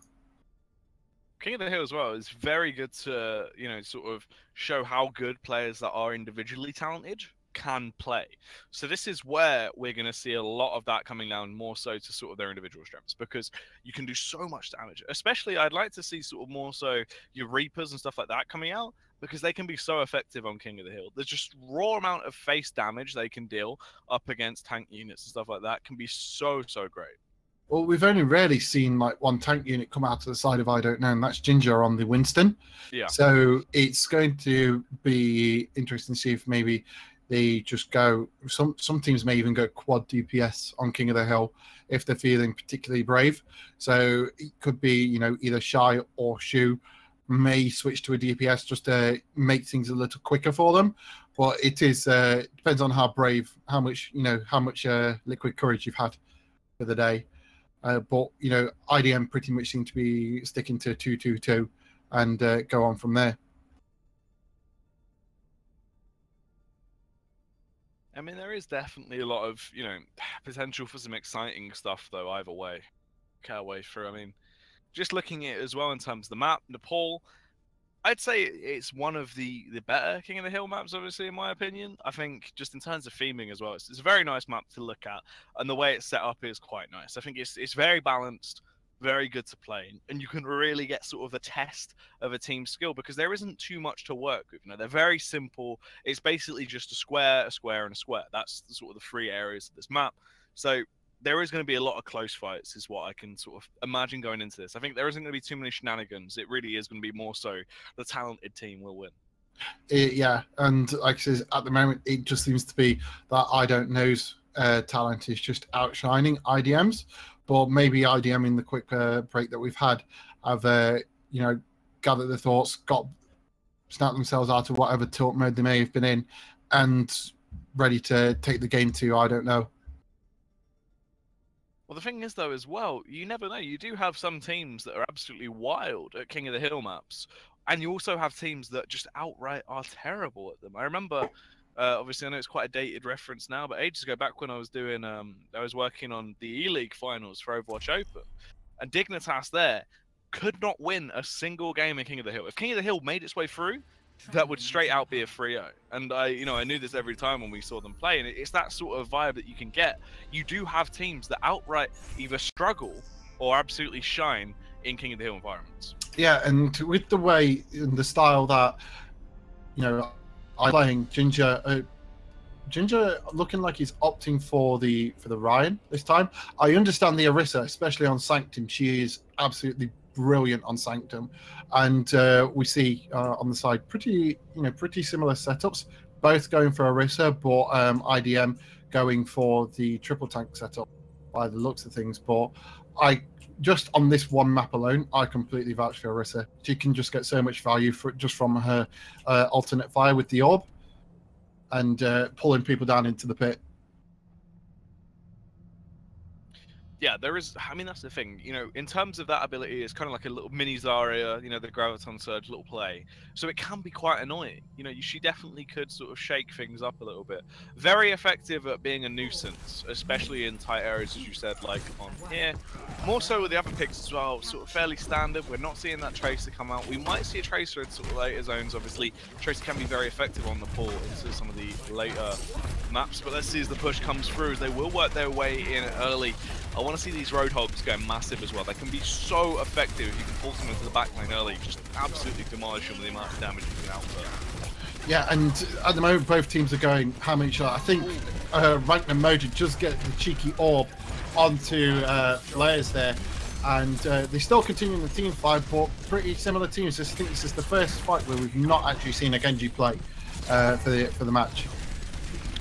King of the Hill as well is very good to, sort of show how good players that are individually talented can play. So this is where we're going to see a lot of that coming down more so to sort of their individual strengths, because you can do so much damage. Especially, I'd like to see sort of more so your Reapers and stuff like that coming out, because they can be so effective on King of the Hill. There's just raw amount of face damage they can deal up against tank units and stuff like that can be so great. Well, we've only rarely seen like one tank unit come out to the side of I don't know, and that's Ginger on the Winston. Yeah. So it's going to be interesting to see if maybe they just go. Some teams may even go quad DPS on King of the Hill if they're feeling particularly brave. So it could be either Shy or Shu may switch to a DPS just to make things a little quicker for them. But it is depends on how brave, how much liquid courage you've had for the day. But IDM pretty much seem to be sticking to 2-2-2 and go on from there. I mean, there is definitely a lot of potential for some exciting stuff though. Either way, can't way through. I mean, just looking at it as well in terms of the map, Nepal, I'd say it's one of the better King of the Hill maps, obviously, in my opinion. I think just in terms of theming as well, it's a very nice map to look at, and the way it's set up is quite nice. I think it's very balanced, very good to play, and you can really get sort of a test of a team's skill, because there isn't too much to work with. They're very simple. It's basically just a square, and a square. That's sort of the 3 areas of this map. So there is going to be a lot of close fights, is what I can sort of imagine going into this. I think there isn't going to be too many shenanigans. It really is going to be more so the talented team will win. Yeah, and like I said, at the moment, it just seems to be that I don't know's talent is just outshining IDM's. But maybe IDM in the quick break that we've had have gathered their thoughts, snapped themselves out of whatever tilt mode they may have been in, and ready to take the game to I don't know. Well, the thing is, though, as well, you never know. You do have some teams that are absolutely wild at King of the Hill maps, and you also have teams that just outright are terrible at them. I remember, obviously, I know it's quite a dated reference now, but ages ago, back when I was doing, I was working on the E-League finals for Overwatch Open, and Dignitas there could not win a single game in King of the Hill. If King of the Hill made its way through, that would straight out be a 3-0. And I knew this every time when we saw them play, and it's that sort of vibe that you can get. You do have teams that outright either struggle or absolutely shine in King of the Hill environments. Yeah, and with the way and the style that I'm playing, Ginger Ginger looking like he's opting for the Ryan this time. I understand the Orisa, especially on Sanctum. She is absolutely brilliant on Sanctum, and we see on the side pretty similar setups. Both going for Orisa, but IDM going for the triple tank setup by the looks of things. But I just on this one map alone, I completely vouch for Orisa. She can just get so much value just from her alternate fire with the orb and pulling people down into the pit. Yeah, there is. I mean, that's the thing. You know, in terms of that ability, it's kind of like a little mini Zarya. You know, the Graviton Surge little play. So it can be quite annoying. You know, she definitely could sort of shake things up a little bit. Very effective at being a nuisance, especially in tight areas, as you said, like on here. More so with the other picks as well. Sort of fairly standard. We're not seeing that Tracer come out. We might see a Tracer in sort of later zones. Obviously, Tracer can be very effective on the pull into some of the later maps. But let's see as the push comes through. They will work their way in early. I want to see these Roadhogs going massive as well. They can be so effective if you can force them into the backline early. Just absolutely demolish them with the amount of damage you can output. Yeah, and at the moment both teams are going how many shots? I think Rankman Mojo just get the cheeky orb onto Flares there, and they still continue in the team fight, but pretty similar teams. I think this is the first fight where we've not actually seen a Genji play for the match.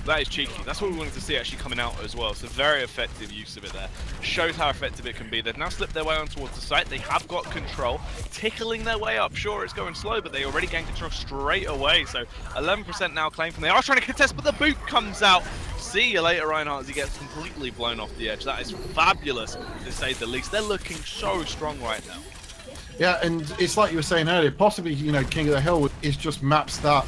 That is cheeky. That's what we wanted to see actually coming out as well. So very effective use of it there. Shows how effective it can be. They've now slipped their way on towards the site. They have got control. Tickling their way up. Sure, it's going slow, but they already gained control straight away. So 11% now claimed from. They are trying to contest, but the boot comes out. See you later, Reinhardt, as he gets completely blown off the edge. That is fabulous, to say the least. They're looking so strong right now. Yeah, and it's like you were saying earlier, possibly, you know, King of the Hill is just maps that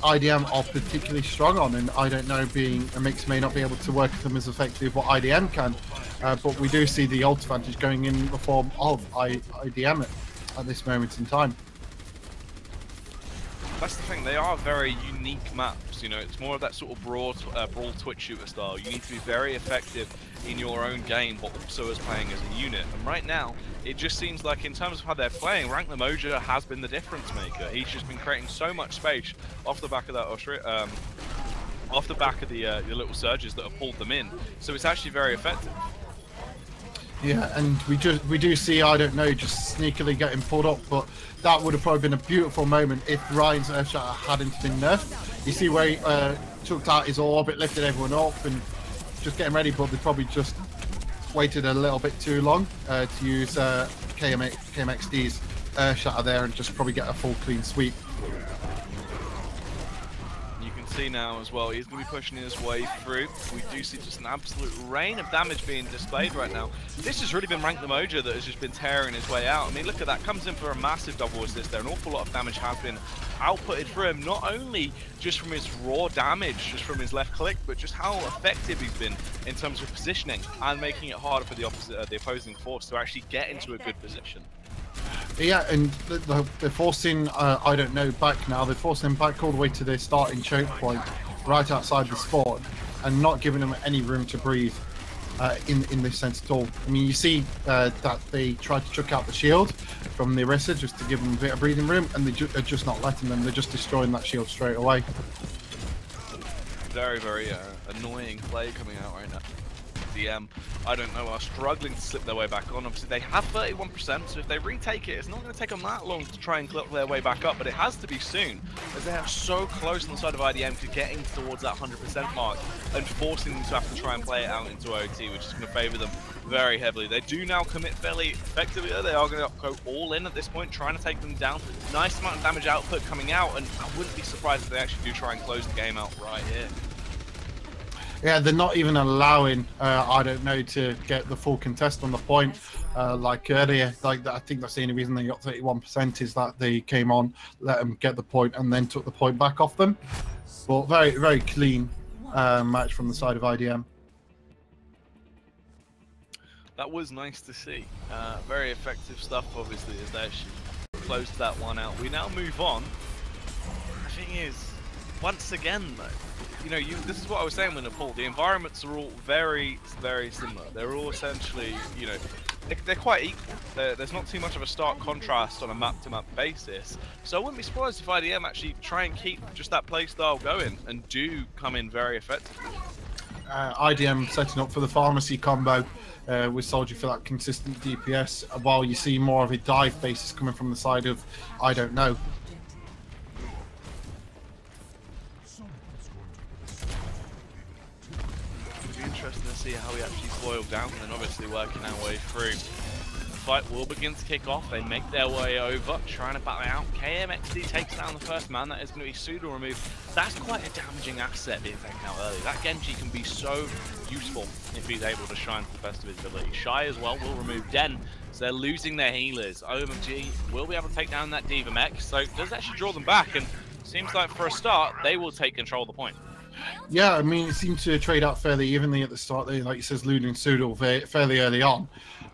IDM are particularly strong on, and I don't know, being a mix may not be able to work with them as effectively as what IDM can, but we do see the ult advantage going in the form of IDM at this moment in time. That's the thing, they are very unique maps, you know, it's more of that sort of brawl Twitch shooter style. You need to be very effective in your own game, but also as playing as a unit. And right now, it just seems like in terms of how they're playing, Rank the Mojo has been the difference maker. He's just been creating so much space off the back of that off the back of the little surges that have pulled them in. So it's actually very effective. Yeah, and we do see, I don't know, just sneakily getting pulled up, but that would have probably been a beautiful moment if Ryan's Earthshatter hadn't been nerfed. You see where he chucked out his orb, it lifted everyone up and just getting ready, but they probably just waited a little bit too long to use KMXD's Earthshatter there and just probably get a full clean sweep. See now as well, he's going to be pushing his way through. We do see just an absolute rain of damage being displayed right now. This has really been Rank the Mojo that has just been tearing his way out. I mean, look at that, comes in for a massive double assist there. An awful lot of damage has been outputted for him, not only just from his raw damage, just from his left click, but just how effective he's been in terms of positioning and making it harder for the opposing force to actually get into a good position. Yeah, and they're forcing, I don't know, back now. They're forcing them back all the way to their starting choke point, right outside the spawn, and not giving them any room to breathe in this sense at all. I mean, you see that they tried to chuck out the shield from the Orisa just to give them a bit of breathing room, and they're just not letting them. They're just destroying that shield straight away. Very, very annoying play coming out right now. IDM, I don't know, are struggling to slip their way back on. Obviously, they have 31%, so if they retake it, it's not going to take them that long to try and clip their way back up, but it has to be soon, as they are so close on the side of IDM to getting towards that 100% mark and forcing them to have to try and play it out into OT, which is going to favour them very heavily. They do now commit fairly effectively. They are going to go all in at this point, trying to take them down. Nice amount of damage output coming out, and I wouldn't be surprised if they actually do try and close the game out right here. Yeah, they're not even allowing, I don't know, to get the full contest on the point like earlier. Like I think that's the only reason they got 31% is that they came on, let them get the point, and then took the point back off them. But very, very clean match from the side of IDM. That was nice to see. Very effective stuff, obviously, as they actually closed that one out. We now move on. The thing is, once again, though, you know, this is what I was saying with Nepal. The environments are all very, very similar. They're all essentially, you know, they're quite equal. There's not too much of a stark contrast on a map-to-map basis. So I wouldn't be surprised if IDM actually try and keep just that playstyle going and do come in very effectively. IDM setting up for the pharmacy combo with Soldier for that consistent DPS, while you see more of a dive basis coming from the side of I don't know. It'll be interesting to see how we actually boil down and then obviously working our way through. The fight will begin to kick off. They make their way over, trying to battle out. KMXD takes down the first man. That is going to be pseudo removed. That's quite a damaging asset being taken out early. That Genji can be so useful if he's able to shine to the best of his ability. Shy as well will remove Den, so they're losing their healers. OMG will be able to take down that D.Va mech, so it does actually draw them back, and seems like for a start they will take control of the point. Yeah, I mean, it seemed to trade out fairly evenly at the start. There, like you says, Luna and Pseudo fairly early on.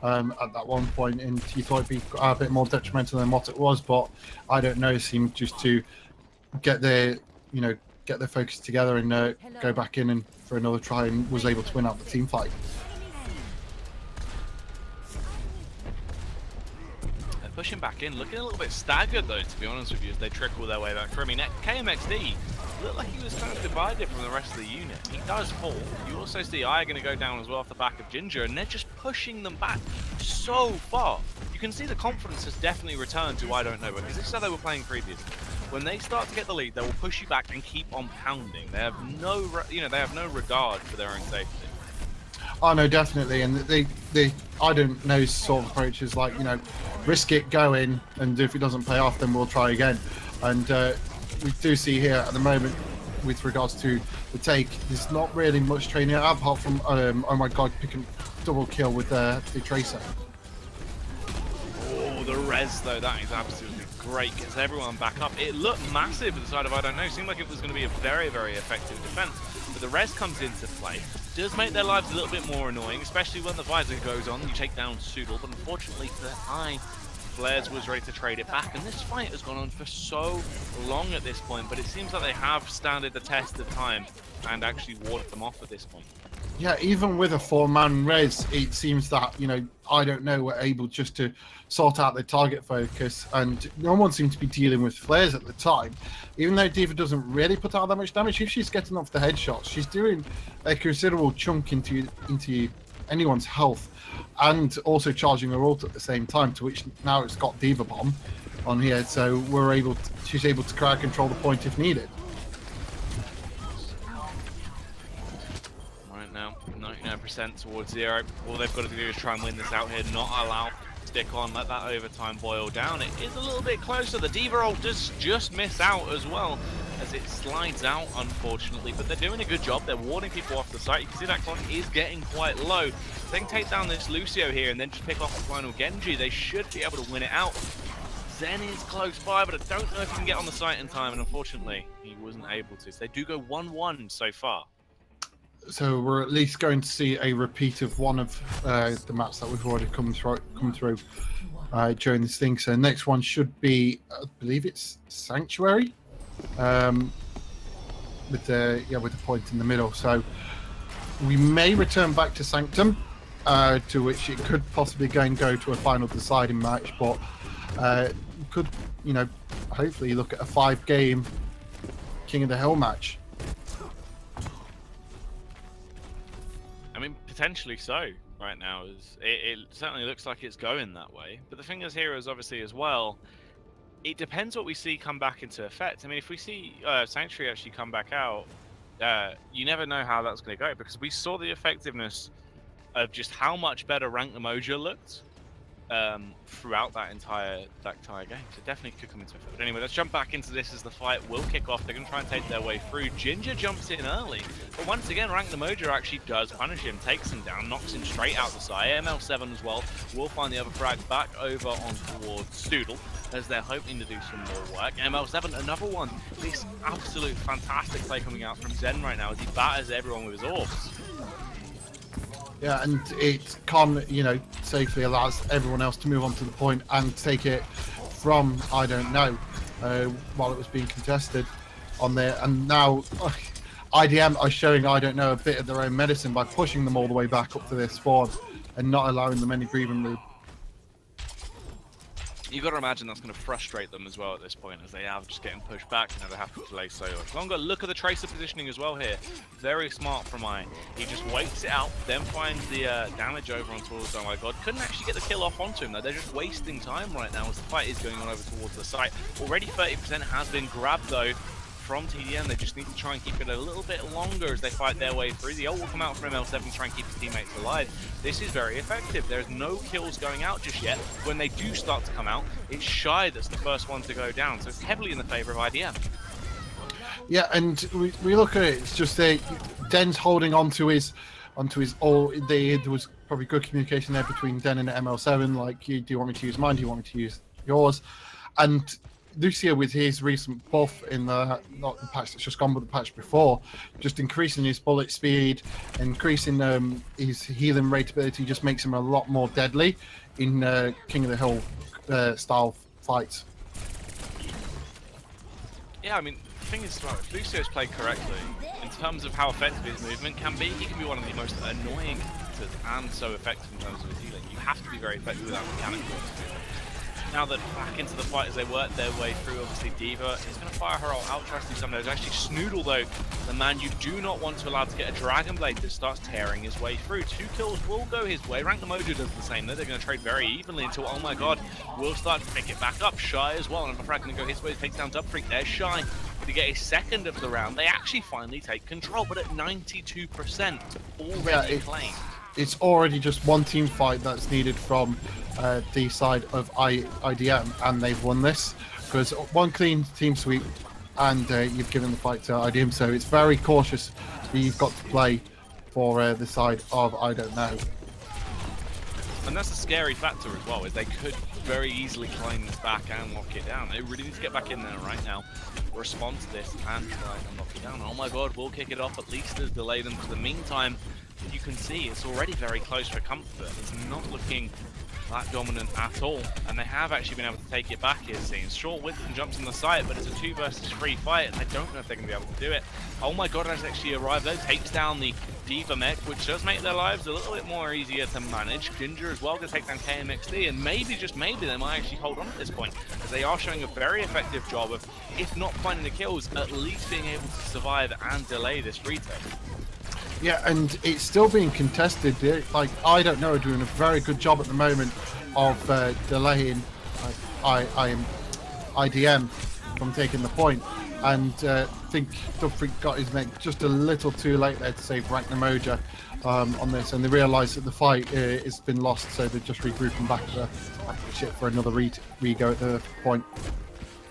At that one point, and you thought it'd be a bit more detrimental than what it was, but I don't know. Seemed just to get their, get their focus together and go back in and for another try, and was able to win out the team fight. They're pushing back in, looking a little bit staggered though, to be honest with you, as they trickle their way back through. I mean, KMXD looked like he was kind of divided from the rest of the unit. He does fall. You also see Aya going to go down as well off the back of Ginger, and they're just pushing them back so far. You can see the confidence has definitely returned to I don't know, because this is how they were playing previously. When they start to get the lead, they will push you back and keep on pounding. They have no, they have no regard for their own safety. Oh no, definitely, and the I don't know sort of approach is like, risk it, go in, and if it doesn't pay off, then we'll try again. And we do see here at the moment, with regards to the take, there's not really much training apart from oh my god, picking double kill with the Tracer. Oh, the res though, that is absolutely great. Gets everyone back up. It looked massive at the side of I don't know. Seemed like it was going to be a very, very effective defense. But the res comes into play. Does make their lives a little bit more annoying, especially when the visor goes on. You take down Soodle, but unfortunately for Eye, Flares was ready to trade it back, and this fight has gone on for so long at this point, but it seems like they have standed the test of time and actually warded them off at this point. Yeah, even with a 4-man res, it seems that, I don't know, we're able just to sort out their target focus, and no one seemed to be dealing with flares at the time. Even though D.Va doesn't really put out that much damage, if she's getting off the headshots, she's doing a considerable chunk into anyone's health, and also charging her ult at the same time, to which now it's got D.Va Bomb on here, so she's able to crowd control the point if needed. Right now, 99% towards 0. All they've got to do is try and win this out here, not allow stick on, let that overtime boil down. It is a little bit closer. The D.Va ult does just miss out as well, as it slides out, unfortunately, but they're doing a good job. They're warding people off the site. You can see that clock is getting quite low. If they can take down this Lucio here and then just pick off the final Genji, they should be able to win it out. Zen is close by, but I don't know if he can get on the site in time, and unfortunately, he wasn't able to. So they do go 1-1 so far. So we're at least going to see a repeat of one of the maps that we've already come through during this thing. So next one should be, I believe it's Sanctuary, with the point in the middle. So we may return back to Sanctum, to which it could possibly go to a final deciding match, but could hopefully look at a 5-game King of the Hill match. I mean, potentially so right now. It certainly looks like it's going that way. But the thing is here is obviously as well, it depends what we see come back into effect. I mean, if we see Sanctuary actually come back out, you never know how that's going to go, because we saw the effectiveness of just how much better Rank the Mojo looked throughout that entire game. So definitely could come into effect. But anyway, let's jump back into this as the fight will kick off. They're going to try and take their way through. Ginger jumps in early, but once again, Rank the Mojo actually does punish him, takes him down, knocks him straight out the side. ML7 as well will find the other frags back over on towards Stoodle, as they're hoping to do some more work. ML7, another one. This absolute fantastic play coming out from Zen right now as he batters everyone with his orbs. Yeah, and it can, safely allows everyone else to move on to the point and take it from, I don't know, while it was being contested on there. And now IDM are showing, I don't know, a bit of their own medicine by pushing them all the way back up to their spawn and not allowing them any breathing room. You've got to imagine that's going to frustrate them as well at this point, as they are just getting pushed back. You know, they have to delay so much longer. Look at the Tracer positioning as well here. Very smart from I. He just waits it out, then finds the damage over on towards. Oh my god, couldn't actually get the kill off onto him though. They're just wasting time right now as the fight is going on over towards the site. Already 30% has been grabbed though from TDM. They just need to try and keep it a little bit longer as they fight their way through. The ult will come out from ML7 to try and keep his teammates alive. This is very effective. There's no kills going out just yet. When they do start to come out, it's Shy that's the first one to go down. So it's heavily in the favor of IDM. Yeah, and we look at it, it's just Den's holding onto his all. There was probably good communication there between Den and ML7, like, do you want me to use mine, do you want me to use yours? And Lucio, with his recent buff in the, not the patch that's just gone, but the patch before, just increasing his bullet speed, increasing his healing rate ability, just makes him a lot more deadly in King of the Hill style fights. Yeah, I mean, the thing is, well, if Lucio's played correctly, in terms of how effective his movement can be, he can be one of the most annoying characters and so effective in terms of his healing. You have to be very effective without mechanical movement. Now that back into the fight as they work their way through, obviously D.Va is going to fire her ult out, tries to do something. There's actually Snoodle though, the man you do not want to allow to get a Dragon Blade that starts tearing his way through. 2 kills will go his way. Rank the Mojo does the same though. They're going to trade very evenly until, oh my god, will start to pick it back up. Shy as well, and if Frag going to go his way, takes down Dubfreak. There's Shy to get a second of the round. They actually finally take control, but at 92% already claimed. It's already just one team fight that's needed from the side of IDM, and they've won this because one clean team sweep, and you've given the fight to IDM. So it's very cautious that you've got to play for the side of I don't know. And that's a scary factor as well, is they could very easily claim this back and lock it down. They really need to get back in there right now, respond to this, and try and lock it down. Oh my god, we'll kick it off. At least there's delay them for the meantime. You can see it's already very close for comfort. It's not looking that dominant at all, and they have actually been able to take it back here. Seems short Winston jumps on the site, but it's a 2 versus 3 fight, and I don't know if they're going to be able to do it. Oh my god, has actually arrived though, takes down the D.Va mech, which does make their lives a little bit more easier to manage. Ginger as well going to take down KMXD, and maybe, just maybe, they might actually hold on at this point, as they are showing a very effective job of, if not finding the kills, at least being able to survive and delay this retake. Yeah, and it's still being contested. Like, I don't know, doing a very good job at the moment of delaying IDM from taking the point. And I think Dubfreak got his mech just a little too late there to save Rank Namoja on this, and they realised that the fight has been lost, so they're just regrouping back to the ship for another re-go at the point.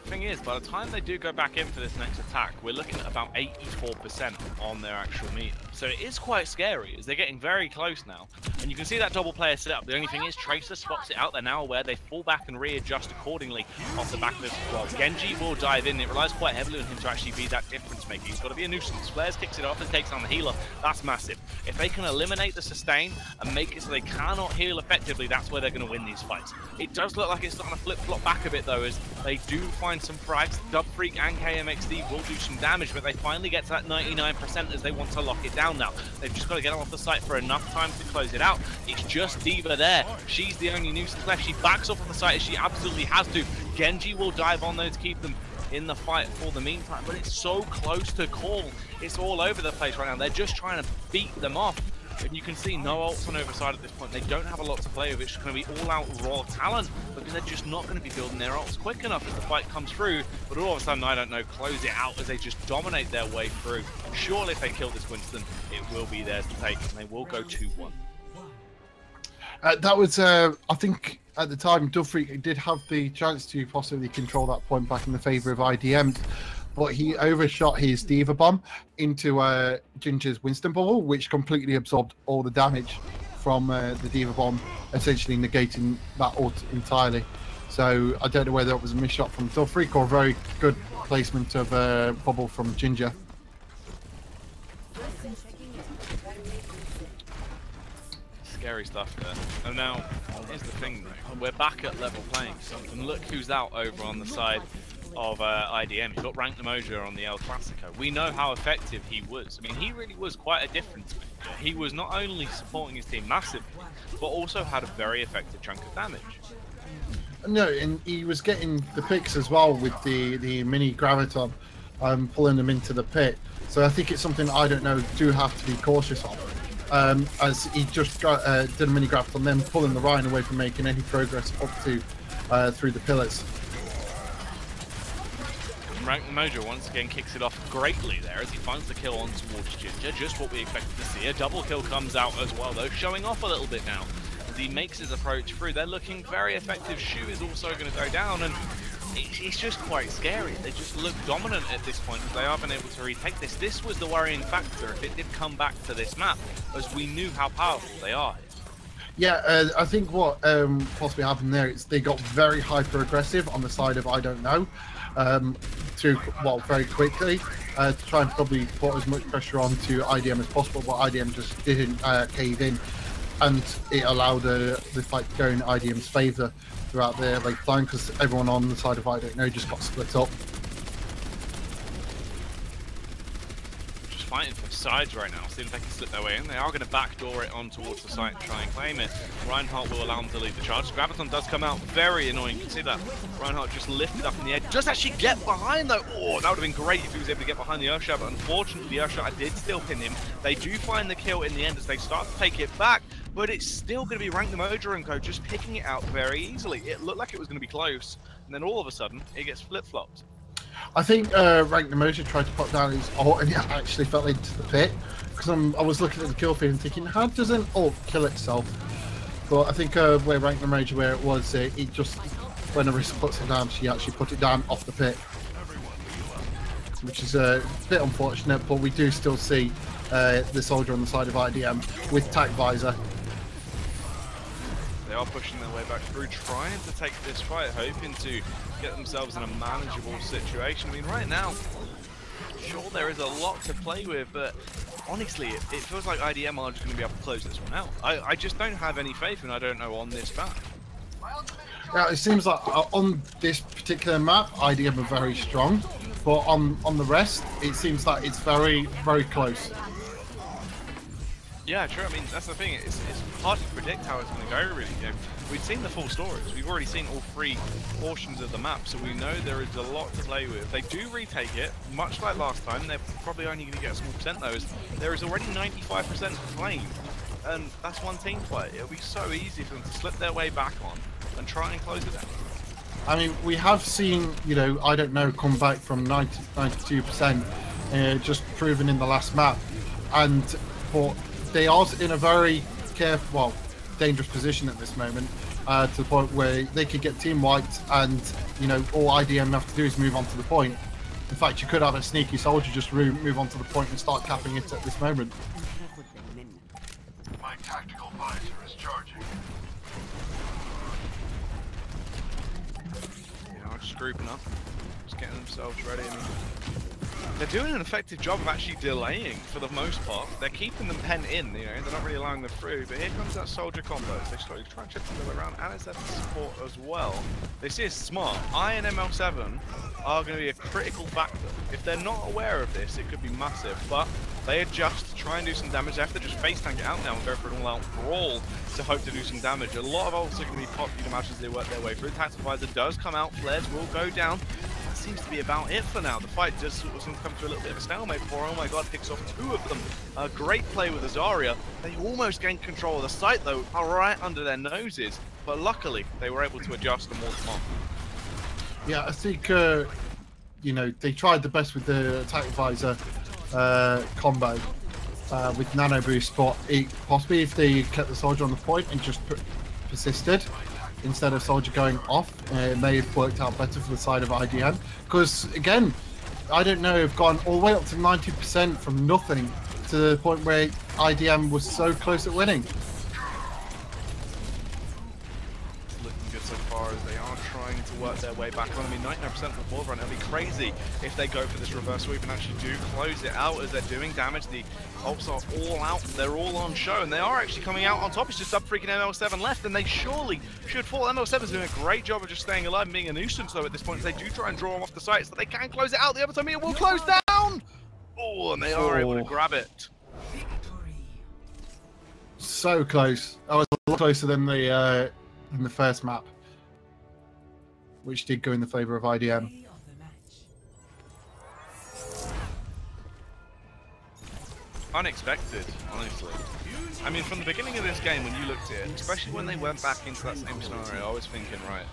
Thing is, by the time they do go back in for this next attack, we're looking at about 84% on their actual meter. So it is quite scary, as they're getting very close now. And you can see that double player set up. The only thing is, Tracer spots it out. They're now aware. They fall back and readjust accordingly off the back of this as well. Genji will dive in. It relies quite heavily on him to actually be that difference maker. He's got to be a nuisance. Flares kicks it off and takes on the healer. That's massive. If they can eliminate the sustain and make it so they cannot heal effectively, that's where they're going to win these fights. It does look like it's starting to flip-flop back a bit though, as they do find some frags. Dubfreak and KMXD will do some damage, but they finally get to that 99% as they want to lock it down now. They've just got to get off the site for enough time to close it out. It's just D.Va there. She's the only nuisance left. She backs off on the site as she absolutely has to. Genji will dive on though to keep them in the fight for the meantime, but it's so close to call. It's all over the place right now. They're just trying to beat them off. And you can see no ults on Overside at this point. They don't have a lot to play with. It's going to be all-out raw talent because they're just not going to be building their ults quick enough as the fight comes through. But all of a sudden, I don't know, close it out as they just dominate their way through. Surely if they kill this Winston, it will be theirs to take, and they will go 2-1. That was, I think, at the time, Dubfreak did have the chance to possibly control that point back in the favour of IDM. But he overshot his D.Va bomb into Ginger's Winston bubble, which completely absorbed all the damage from the D.Va bomb, essentially negating that ult entirely. So I don't know whether it was a miss shot from Dubfreak or a very good placement of bubble from Ginger. Scary stuff there. And now, here's the thing though. We're back at level playing field, and look who's out over on the side of IDM. He got ranked the Mojo on the El Clasico. We know how effective he was. I mean, he really was quite a difference maker. He was not only supporting his team massively, but also had a very effective chunk of damage. No, and he was getting the picks as well with the mini graviton, pulling them into the pit. So I think it's something I don't know, do have to be cautious of. As he just got, did a mini graviton, then pulling the Ryan away from making any progress up to through the pillars. Rank the Mojo once again kicks it off greatly there as he finds the kill on towards Ginger, just what we expected to see. A double kill comes out as well though, showing off a little bit now as he makes his approach through. They're looking very effective. Shu is also going to go down, and it's just quite scary. They just look dominant at this point as they are been able to retake this. This was the worrying factor if it did come back to this map, as we knew how powerful they are. Yeah, I think what possibly happened there is they got very hyper-aggressive on the side of I don't know, very quickly, to try and probably put as much pressure onto IDM as possible, but IDM just didn't cave in, and it allowed the fight to go in IDM's favour throughout the late line, because everyone on the side of I don't know just got split up. Fighting for sides right now, seeing if they can slip their way in. They are going to backdoor it on towards the site and try and claim it. Reinhardt will allow them to lead the charge. Graviton does come out, very annoying. You can see that Reinhardt just lifted up in the air. Just actually get behind though. Oh, that would have been great if he was able to get behind the Earthshatter, but unfortunately the Earthshatter did still pin him. They do find the kill in the end as they start to take it back, but it's still going to be Rank the Mojo and Co just picking it out very easily. It looked like it was going to be close, and then all of a sudden it gets flip-flopped. I think Rank the Mojo tried to put down his ult and it actually fell into the pit, because I was looking at the kill feed and thinking, how does an ult kill itself? But I think where Rank the Mojo, where it was, it just, when Arisa puts it down, she actually put it down off the pit, which is a bit unfortunate, but we do still see the soldier on the side of IDM with tac visor. They are pushing their way back through, trying to take this fight, hoping to get themselves in a manageable situation. I mean, right now, sure, there is a lot to play with, but honestly, it feels like IDM are just going to be able to close this one out. I just don't have any faith, and I don't know on this map. Yeah, it seems like on this particular map, IDM are very strong, but on the rest, it seems like it's very, very close. Yeah, true. I mean, that's the thing. It's hard to predict how it's going to go, really. You know, we've seen the full stories. We've already seen all three portions of the map, so we know there is a lot to play with. They do retake it, much like last time. They're probably only going to get a small percent, though. There is already 95% claim, and that's one team fight. It'll be so easy for them to slip their way back on and try and close it down. I mean, we have seen, you know, I don't know, come back from 92%, just proven in the last map, but they are in a very careful, dangerous position at this moment, to the point where they could get team wiped, and you know, all IDM have to do is move on to the point. In fact, you could have a sneaky soldier just move on to the point and start capping it at this moment. My tactical visor is charging. Yeah, just grouping up, just getting themselves ready. I mean, they're doing an effective job of actually delaying for the most part. They're keeping them pent in, you know, they're not really allowing them through. But here comes that soldier combo. They slowly try and chip the other way around, and it's that support as well. They see it's smart. I and ML7 are going to be a critical factor. If they're not aware of this, it could be massive. But they adjust to try and do some damage. They have to just face tank it out now and go for an all-out brawl to hope to do some damage. A lot of ults are going to be popped, you'd imagine, as they work their way through. Tactical visor does come out. Flares will go down. Seems to be about it for now. The fight does sort of come to a little bit of a stalemate before, oh my god, picks off two of them. A great play with Azaria. They almost gained control of the site though, right under their noses, but luckily they were able to adjust and walk them off. Yeah, I think, you know, they tried the best with the attack visor combo with nano boost, but possibly if they kept the soldier on the point and just persisted, instead of soldier going off, it may have worked out better for the side of IDM. Because again, I don't know, have gone all the way up to 90% from nothing to the point where IDM was so close at winning. It's looking good so far as they are trying to work their way back on. I mean, 99% of the ball run. It'll be crazy if they go for this reverse sweep and actually do close it out as they're doing damage. The ults are all out. They're all on show, and they are actually coming out on top. It's just freaking ML7 left, and they surely should fall. ML7's doing a great job of just staying alive and being a nuisance, though, at this point. They do try and draw them off the site so they can close it out. The other time it will close down! Oh, and they are able to grab it. So close. I was a lot closer than the first map, which did go in the favour of IDM. Unexpected, honestly. I mean, from the beginning of this game, when you looked at it, especially when they went back into that same scenario, I was thinking, right,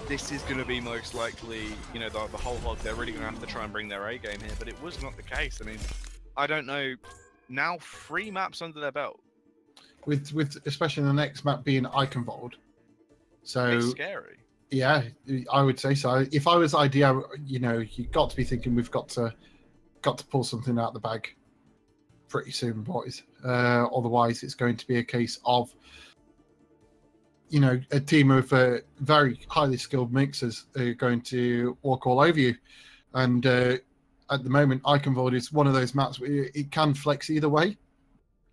this is going to be most likely, you know, the whole hog. They're really going to have to try and bring their A game here, but it was not the case. I mean, I don't know. Now 3 maps under their belt. With especially the next map being Eichenwald. So it's scary. Yeah, I would say so. If I was IDM, you know, you got to be thinking we've got to pull something out of the bag pretty soon, boys. Otherwise, it's going to be a case of, you know, a team of very highly skilled mixers are going to walk all over you. And at the moment, Eichenwald is one of those maps where it can flex either way.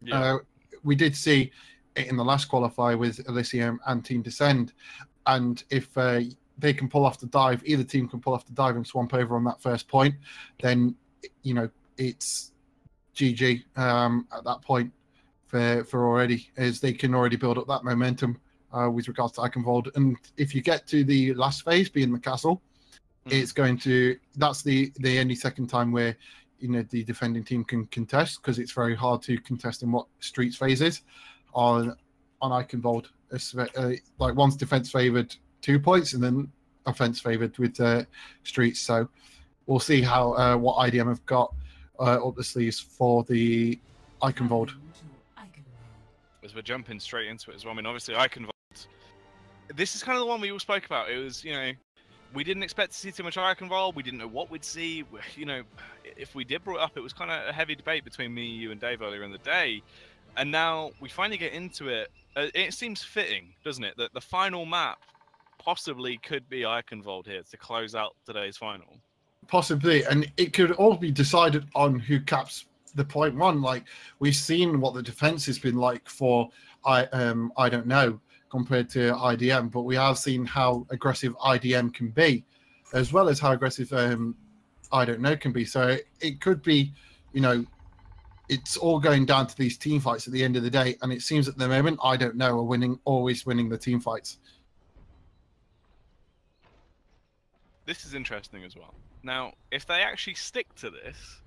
Yeah. We did see it in the last qualifier with Elysium and Team Descend. And if they can pull off the dive, either team can pull off the dive and swamp over on that first point, then, you know, it's GG at that point for already, as they can already build up that momentum with regards to Eichenwald. And if you get to the last phase, being the castle, it's going to, that's the only second time where, you know, the defending team can contest, because it's very hard to contest in what Streets phase is on Eichenwald. Like one's defense favored 2 points and then offense favored with Streets. So we'll see how what IDM have got up the sleeves for the Eichenwald. As we're jumping straight into it as well. I mean, obviously Eichenwald, this is kind of the one we all spoke about. It was, you know, we didn't expect to see too much Eichenwald. We didn't know what we'd see. You know, if we did brought it up, it was kind of a heavy debate between me, you, and Dave earlier in the day. And now we finally get into it. It seems fitting, doesn't it, that the final map possibly could be Eichenwald here to close out today's final. Possibly, and it could all be decided on who caps the point one. Like, we've seen what the defense has been like for I don't know, compared to IDM, but we have seen how aggressive IDM can be, as well as how aggressive I don't know can be. So it could be, you know, it's all going down to these team fights at the end of the day, and it seems at the moment I don't know are always winning the team fights. This is interesting as well. Now, if they actually stick to this,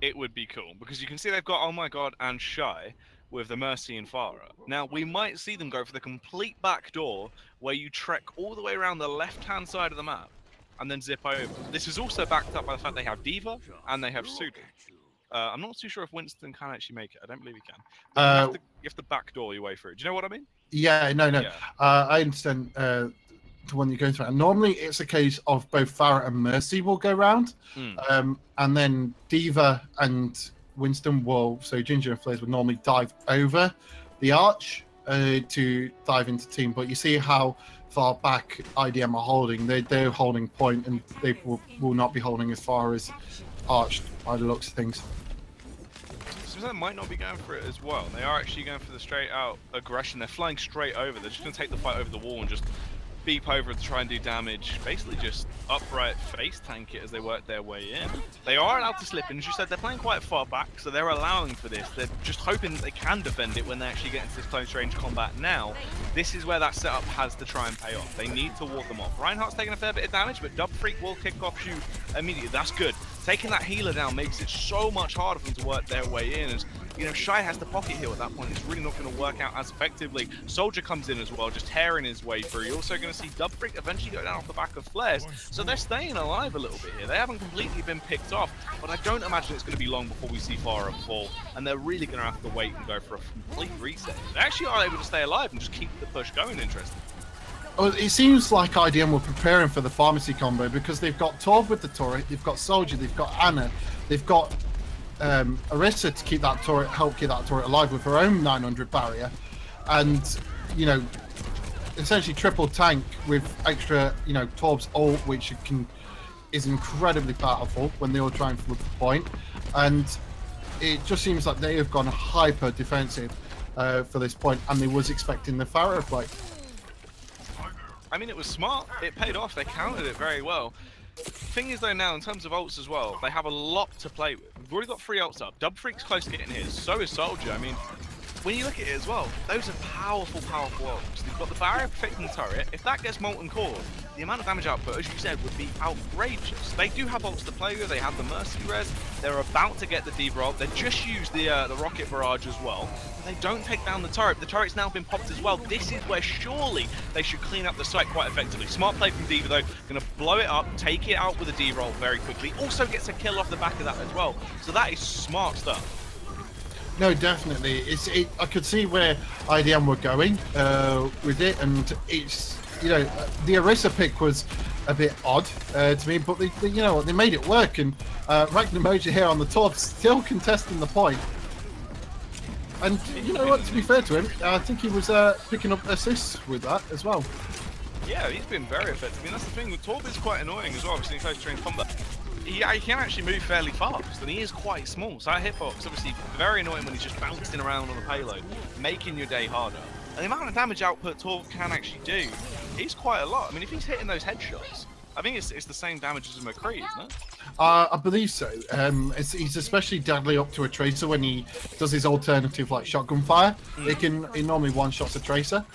it would be cool, because you can see they've got Oh My God and Shy with the Mercy and Farah. Now, we might see them go for the complete back door, where you trek all the way around the left-hand side of the map and then zip over. This is also backed up by the fact they have Diva and they have Suda. I'm not too sure if Winston can actually make it. I don't believe he can. You have to backdoor your way through. Do you know what I mean? Yeah, no. Yeah. I understand the one you're going through. And normally it's a case of both Farah and Mercy will go round. And then Diva and Winston will, so Ginger and Flares would normally dive over the arch to dive into team. But you see how far back IDM are holding. They're holding point, and they will not be holding as far as arched by the looks of things. So they might not be going for it as well. They are actually going for the straight out aggression. They're flying straight over. They're just going to take the fight over the wall and just beep over to try and do damage. Basically just upright face tank it as they work their way in. They are allowed to slip in. As you said, they're playing quite far back, so they're allowing for this. They're just hoping that they can defend it when they actually get into this close range combat. Now, this is where that setup has to try and pay off. They need to ward them off. Reinhardt's taking a fair bit of damage, but Dub Freak will kick off shoot immediately. That's good. Taking that healer down makes it so much harder for them to work their way in. As you know, Shy has the pocket heal at that point. It's really not going to work out as effectively. Soldier comes in as well, just tearing his way through. You're also going to see Dub Freak eventually go down off the back of Flares. So they're staying alive a little bit here. They haven't completely been picked off, but I don't imagine it's going to be long before we see Farah fall. And they're really going to have to wait and go for a complete reset. They actually are able to stay alive and just keep the push going. Interesting. Well, it seems like IDM were preparing for the pharmacy combo, because they've got Torv with the turret, they've got Soldier, they've got Anna, they've got Arissa to keep that turret, help keep that turret alive with her own 900 barrier, and you know, essentially triple tank with extra, Torb's ult, which is incredibly powerful when they all try and flood the point. And it just seems like they have gone hyper defensive for this point, and they was expecting the Pharaoh play. I mean, it was smart. It paid off. They countered it very well. Thing is, though, now in terms of ults as well, they have a lot to play with. We've already got 3 ults up. Dub Freak's close to getting his. So is Soldier. I mean, when you look at it as well, those are powerful, powerful ults. They've got the barrier protecting the turret. If that gets molten core, the amount of damage output, as you said, would be outrageous. They do have ults to play with. They have the Mercy Res. They're about to get the D roll. They just used the Rocket Barrage as well. They don't take down the turret. The turret's now been popped as well. This is where surely they should clean up the site quite effectively. Smart play from D.Va though. Going to blow it up, take it out with a D roll very quickly. Also gets a kill off the back of that as well. So that is smart stuff. No, definitely. I could see where IDM were going with it, and it's the Orisa pick was a bit odd to me, but they made it work, and Ragnar Moja here on the top still contesting the point. And you know what? To be fair to him, I think he was picking up assists with that as well. Yeah, he's been very effective. I mean, that's the thing. Torb is quite annoying as well. Obviously, in close range combat. He can actually move fairly fast, and he is quite small. So that hitbox, obviously, very annoying when he's just bouncing around on the payload, making your day harder. And the amount of damage output Torb can actually do is quite a lot. I mean, if he's hitting those headshots, I think it's the same damage as a McCree, isn't it? I believe so. He's especially deadly up to a Tracer when he does his alternative like shotgun fire. He normally one-shots a Tracer.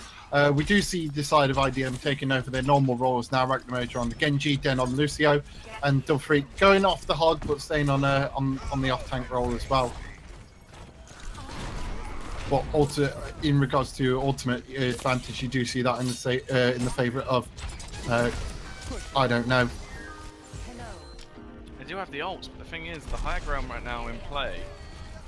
We do see the side of IDM taking over their normal roles now. Ragnar Moja on the Genji, then on Lucio, and Dub Freak going off the hog but staying on the off-tank role as well. But in regards to ultimate advantage, you do see that in the favour of I don't know. They do have the ults, but the thing is, the higher ground right now in play,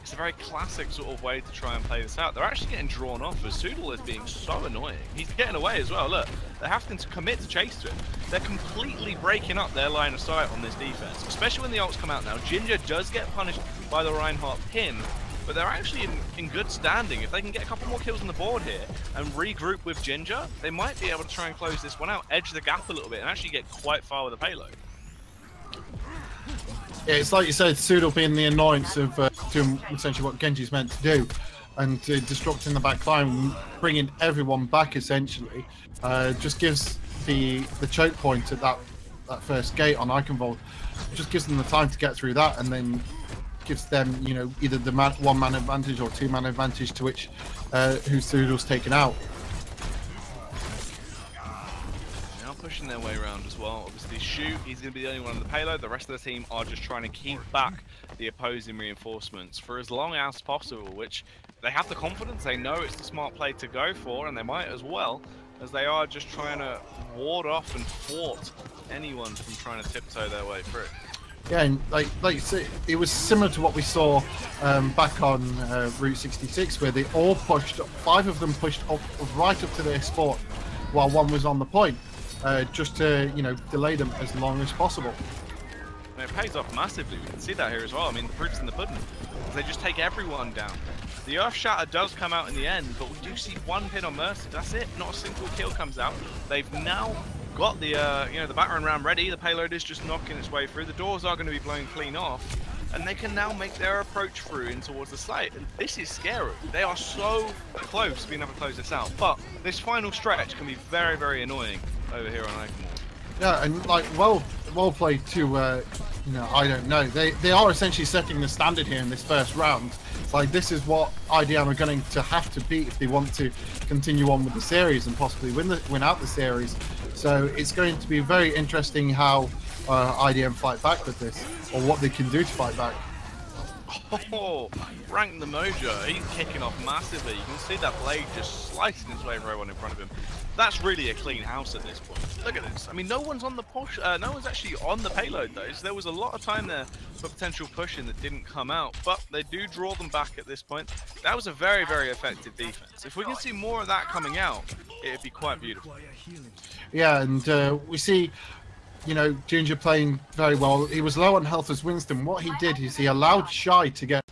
it's a very classic sort of way to try and play this out. They're actually getting drawn off as Soodle is being so annoying. He's getting away as well. Look, they're having to commit to chase to him. They're completely breaking up their line of sight on this defense, especially when the ults come out now. Ginger does get punished by the Reinhardt pin, but they're actually in good standing. If they can get a couple more kills on the board here and regroup with Ginger, they might be able to try and close this one out, edge the gap a little bit, and actually get quite far with the payload. Yeah, it's like you said, Soodle being the annoyance of doing essentially what Genji's meant to do, and disrupting the back line, bringing everyone back essentially, just gives the choke point at that first gate on Iconvolt, just gives them the time to get through that, and then gives them, either the one-man advantage or two-man advantage to which who Soodle's taken out. Now pushing their way around as well. Obviously, Shoot, he's going to be the only one on the payload. The rest of the team are just trying to keep back the opposing reinforcements for as long as possible, which they have the confidence. They know it's the smart play to go for, and they might as well, as they are just trying to ward off and thwart anyone from trying to tiptoe their way through. Yeah, and like you say, it was similar to what we saw back on Route 66, where they all pushed, 5 of them pushed up, right up to their spot, while one was on the point, just to delay them as long as possible. And it pays off massively. We can see that here as well. I mean, the proof's in the pudding. They just take everyone down. The Earth Shatter does come out in the end, but we do see 1 pin on Mercy. That's it. Not a single kill comes out. They've now got the the battering ram ready. The payload is just knocking its way through. The doors are going to be blown clean off, and they can now make their approach through in towards the site. And this is scary. They are so close to being able to close this out, but this final stretch can be very, very annoying over here on Iconvolt. Yeah, and well played to I don't know. They are essentially setting the standard here in this first round. It's like, this is what IDM are going to have to beat if they want to continue on with the series and possibly win out the series. So it's going to be very interesting how IDM fight back with this, or what they can do to fight back. Oh, Ragnar Moja, he's kicking off massively. You can see that blade just slicing its way right on in front of him. That's really a clean house at this point. Look at this. I mean, no one's on the push. No one's actually on the payload though. So there was a lot of time there for potential pushing that didn't come out, but they do draw them back at this point. That was a very, very effective defense. If we can see more of that coming out, it'd be quite beautiful. Yeah, and we see, Ginger playing very well. He was low on health as Winston. What he did is he allowed Shy to get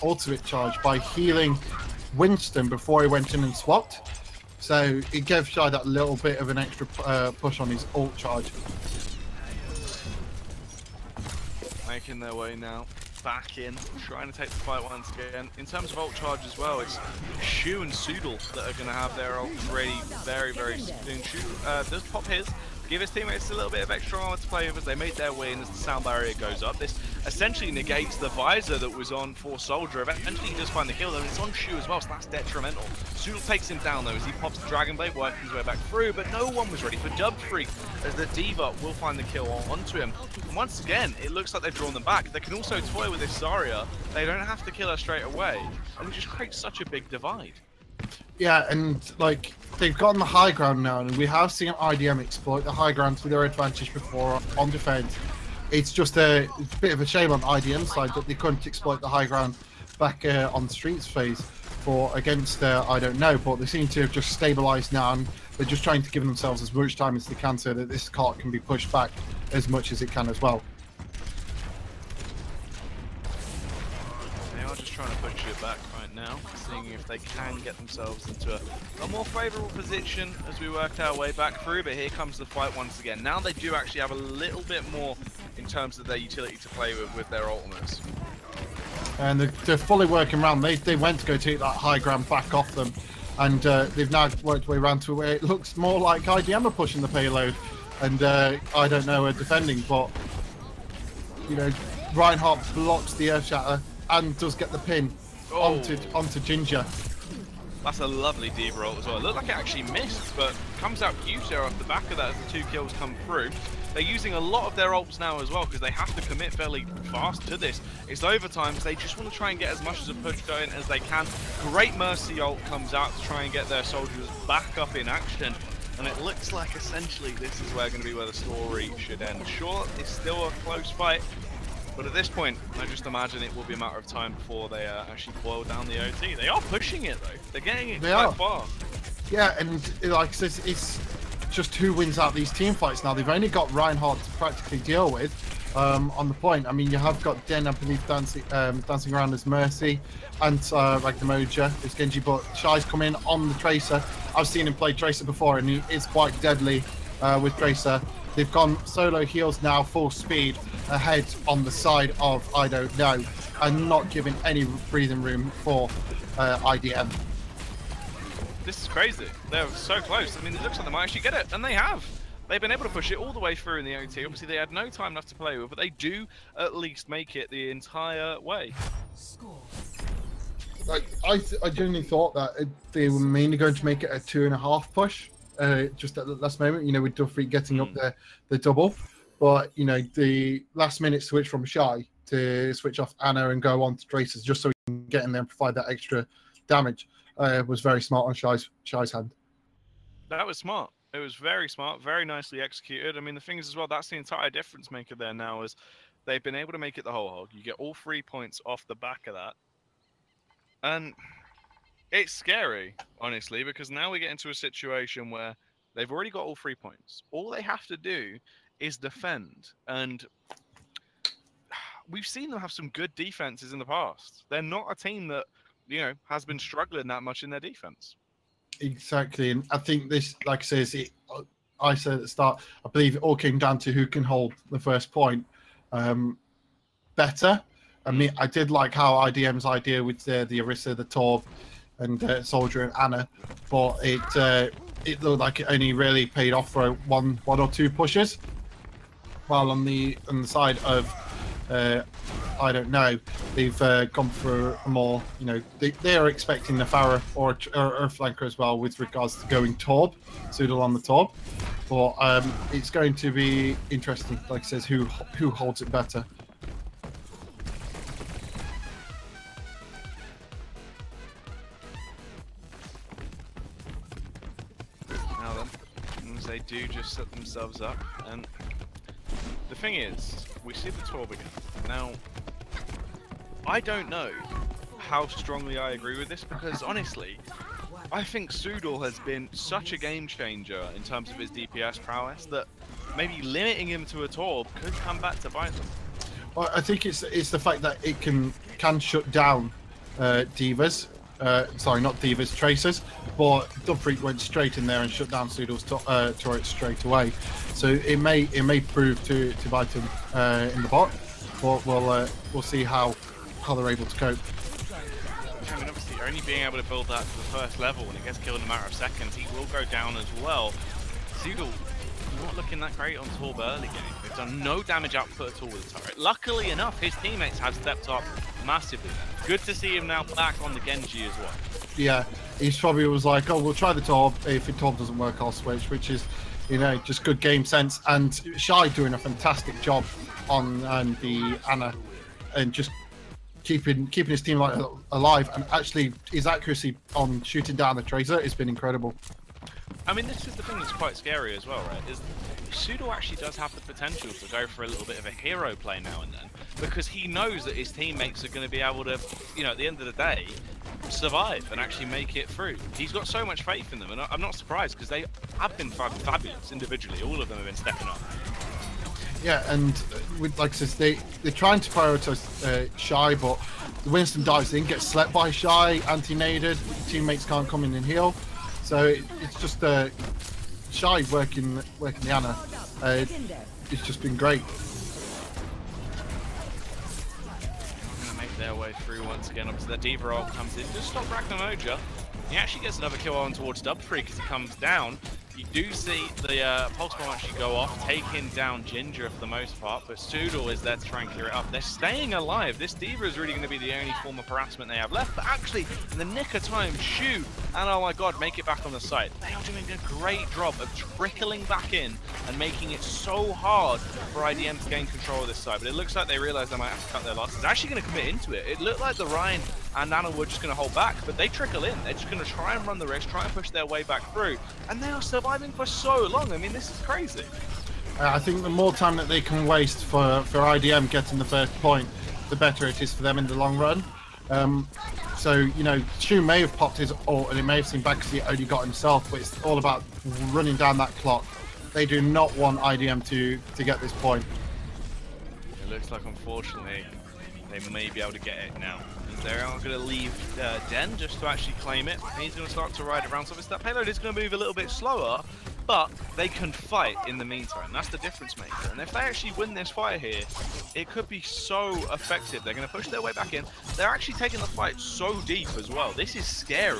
ultimate charge by healing Winston before he went in and swapped. So it gave Shy that little bit of an extra push on his ult charge. Making their way now back in, trying to take the fight once again. In terms of ult charge as well, it's Shu and Soodle that are going to have their ult ready very, very soon. Shu does pop his, give his teammates a little bit of extra armor to play with as they make their way in as the sound barrier goes up. This essentially negates the visor that was on for Soldier. Eventually he does find the kill though, and it's on Shu as well, so that's detrimental. Soodle takes him down though as he pops the Dragon Blade, working his way back through, but no one was ready for Dub Freak as the Diva will find the kill onto him. And once again, it looks like they've drawn them back. They can also toy with this Zarya. They don't have to kill her straight away, and it just creates such a big divide. Yeah, and like they've gotten the high ground now, and we have seen IDM exploit the high ground to their advantage before on defense. It's just a bit of a shame on IDM side that they couldn't exploit the high ground back on the streets phase for against I don't know, but they seem to have just stabilized now, and they're just trying to give themselves as much time as they can so that this cart can be pushed back as much as it can as well. They are just trying to push it back right now, seeing if they can get themselves into a more favourable position as we work our way back through, but here comes the fight once again. Now they do actually have a little bit more in terms of their utility to play with their ultimates. And they're fully working around. They went to go take that high ground back off them, and they've now worked their way around to where it looks more like IDM are pushing the payload, and I don't know, are defending, but you know, Reinhardt blocks the Earth Shatter and does get the pin onto Ginger. That's a lovely Diva ult as well. It looked like it actually missed, but comes out huge there off the back of that as the 2 kills come through. They're using a lot of their ults now as well because they have to commit fairly fast to this. It's overtime, so they just want to try and get as much as a push going as they can. Great Mercy ult comes out to try and get their soldiers back up in action. And it looks like essentially this is going to be where the story should end. Sure, it's still a close fight, but at this point, I just imagine it will be a matter of time before they actually boil down the OT. They are pushing it though. They're getting it quite far. Yeah, and like I said, it's just who wins out these team fights now. They've only got Reinhardt to practically deal with on the point. I mean, you have got Den, I believe, dancing around as Mercy, and Ragnamoja as Genji, but Shy's come in on the Tracer. I've seen him play Tracer before, and he is quite deadly with Tracer. They've gone solo heals now, full speed, ahead on the side of I don't know, and not giving any breathing room for IDM. This is crazy. They're so close. I mean, it looks like they might actually get it, and they have. They've been able to push it all the way through in the OT. Obviously, they had no time left to play with, but they do at least make it the entire way. Like, I genuinely thought that they were mainly going to make it a 2.5 push, just at the last moment, you know, with Duffy getting up the double. But, you know, the last minute switch from Shy to switch off Anna and go on to Tracers just so he can get in there and provide that extra damage was very smart on Shy's hand. That was smart. It was very smart, very nicely executed. I mean, the thing is as well, that's the entire difference maker there now is they've been able to make it the whole hog. You get all 3 points off the back of that. And it's scary, honestly, because now we get into a situation where they've already got all 3 points. All they have to do is defend. And we've seen them have some good defenses in the past. They're not a team that, you know, has been struggling that much in their defense. Exactly, and I think this, like I say, I said at the start, I believe it all came down to who can hold the first point better. I mean, I did like how IDM's idea with the Orisa, the Torb, and Soldier and Anna, but it looked like it only really paid off for one or two pushes. While on the side of I don't know, they've gone for a more, you know, they are expecting the Farah or a flanker as well with regards to going Torb, Soodle on the Torb. But it's going to be interesting, like I says, who holds it better. Now then, they do just set themselves up, and the thing is, we see the Torb again. Now, I don't know how strongly I agree with this because honestly, I think Soodle has been such a game changer in terms of his DPS prowess that maybe limiting him to a Torb could come back to bite them. Well, I think it's the fact that it can shut down divas sorry, not Divas, Tracers, but Dubfreak went straight in there and shut down Sudo's turret straight away. So it may prove to bite him in the bot, but we'll see how they're able to cope. I mean, obviously, only being able to build that to the first level when it gets killed in a matter of seconds, he will go down as well. Sudo not looking that great on Torb early game. They've done no damage output at all with the turret. Luckily enough, his teammates have stepped up massively. Good to see him now back on the Genji as well. Yeah, he's probably was like, oh, we'll try the Torb. If the Torb doesn't work, I'll switch, which is, you know, just good game sense. And Shy doing a fantastic job on the Ana, and just keeping his team alive. And actually, his accuracy on shooting down the Tracer has been incredible. I mean, this is the thing that's quite scary as well, right? Is Sudo actually does have the potential to go for a little bit of a hero play now and then, because he knows that his teammates are going to be able to, you know, at the end of the day, survive and actually make it through. He's got so much faith in them, and I'm not surprised because they have been fabulous individually. All of them have been stepping up. Yeah, and with like I said, they're trying to prioritize Shy, but Winston dives in, gets slept by Shy, anti-naded, teammates can't come in and heal. So it's just Shy working the Ana. It's just been great. Gonna make their way through once again. Obviously, the Diva ult comes in, just stop Rachnamoja. He actually gets another kill on towards Dubfreak as he comes down. You do see the Pulse Bomb actually go off, taking down Ginger for the most part, but Sudor is there to try and clear it up. They're staying alive. This Diva is really going to be the only form of harassment they have left, but actually, in the nick of time, Shu and oh my god, make it back on the site. They are doing a great job of trickling back in and making it so hard for IDM to gain control of this side, but it looks like they realize they might have to cut their losses. They're actually going to commit into it. It looked like the Ryan and Nana were just going to hold back, but they trickle in. They're just going to try and run the risk, try and push their way back through, and they are surviving for so long. I mean, this is crazy. I think the more time that they can waste for IDM getting the first point, the better it is for them in the long run. So, you know, Shu may have popped his ult and it may have seemed bad because he only got himself, but it's all about running down that clock. They do not want IDM to get this point. It looks like, unfortunately, they may be able to get it now. They're going to leave Den just to actually claim it. He's going to start to ride it around. So obviously that payload is going to move a little bit slower, but they can fight in the meantime. That's the difference maker. And if they actually win this fight here, it could be so effective. They're going to push their way back in. They're actually taking the fight so deep as well. This is scary.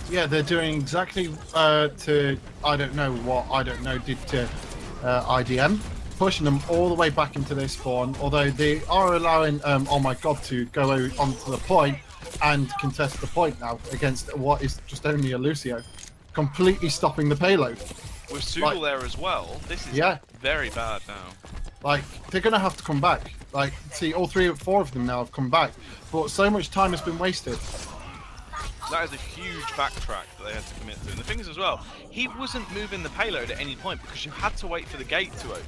Yeah, they're doing exactly to I don't know what I don't know did to IDM. Pushing them all the way back into their spawn, although they are allowing oh my god to go onto the point and contest the point now against what is just only a Lucio, completely stopping the payload. With Sudal there as well, this is very bad now. Like, they're gonna have to come back. Like, see, all 4 of them now have come back, but so much time has been wasted. That is a huge backtrack that they had to commit to. And the thing is as well, he wasn't moving the payload at any point because you had to wait for the gate to open.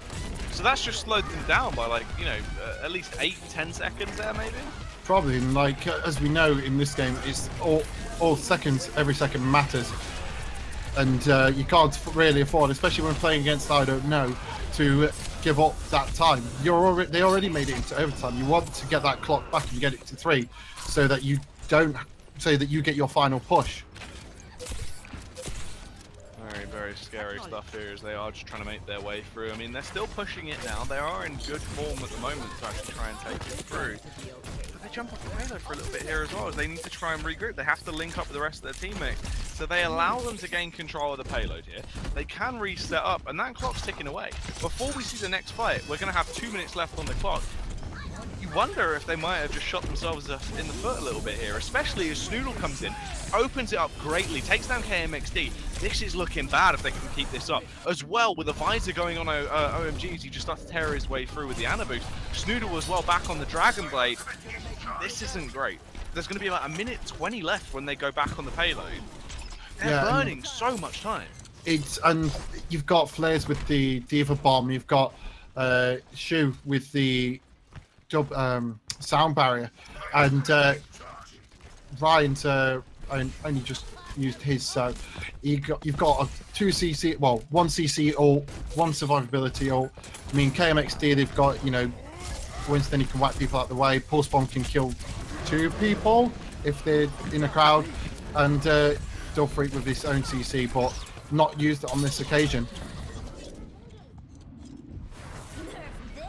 So that's just slowed them down by, like, you know, at least 8-10 seconds there maybe? Probably, and like, as we know in this game, it's all seconds, every second matters. And you can't really afford, especially when playing against I don't know, to give up that time. They already made it into overtime. You want to get that clock back and get it to 3 so that you don't say that you get your final push. Very, very scary stuff here as they are just trying to make their way through. I mean, they're still pushing it now. They are in good form at the moment to actually try and take it through. But they jump off the payload for a little bit here as well, as they need to try and regroup. They have to link up with the rest of their teammates. So they allow them to gain control of the payload here. They can reset up, and that clock's ticking away. Before we see the next fight, we're going to have 2 minutes left on the clock. You wonder if they might have just shot themselves in the foot a little bit here, especially as Snoodle comes in, opens it up greatly, takes down KMXD. This is looking bad if they can keep this up. As well, with the visor going on OMGs, he just starts to tear his way through with the Ana boost. Snoodle as well back on the Dragon Blade. This isn't great. There's going to be about 1:20 left when they go back on the payload. They're burning so much time. And you've got Flares with the Diva Bomb, you've got Shu with the sound barrier, and Ryan's only just used his, so you've got a 1 CC ult, 1 survivability ult. I mean, KMXD, they've got, you know, Winston, he can whack people out the way. Pulse Bomb can kill 2 people, if they're in a crowd, and still freak with his own CC, but not used it on this occasion.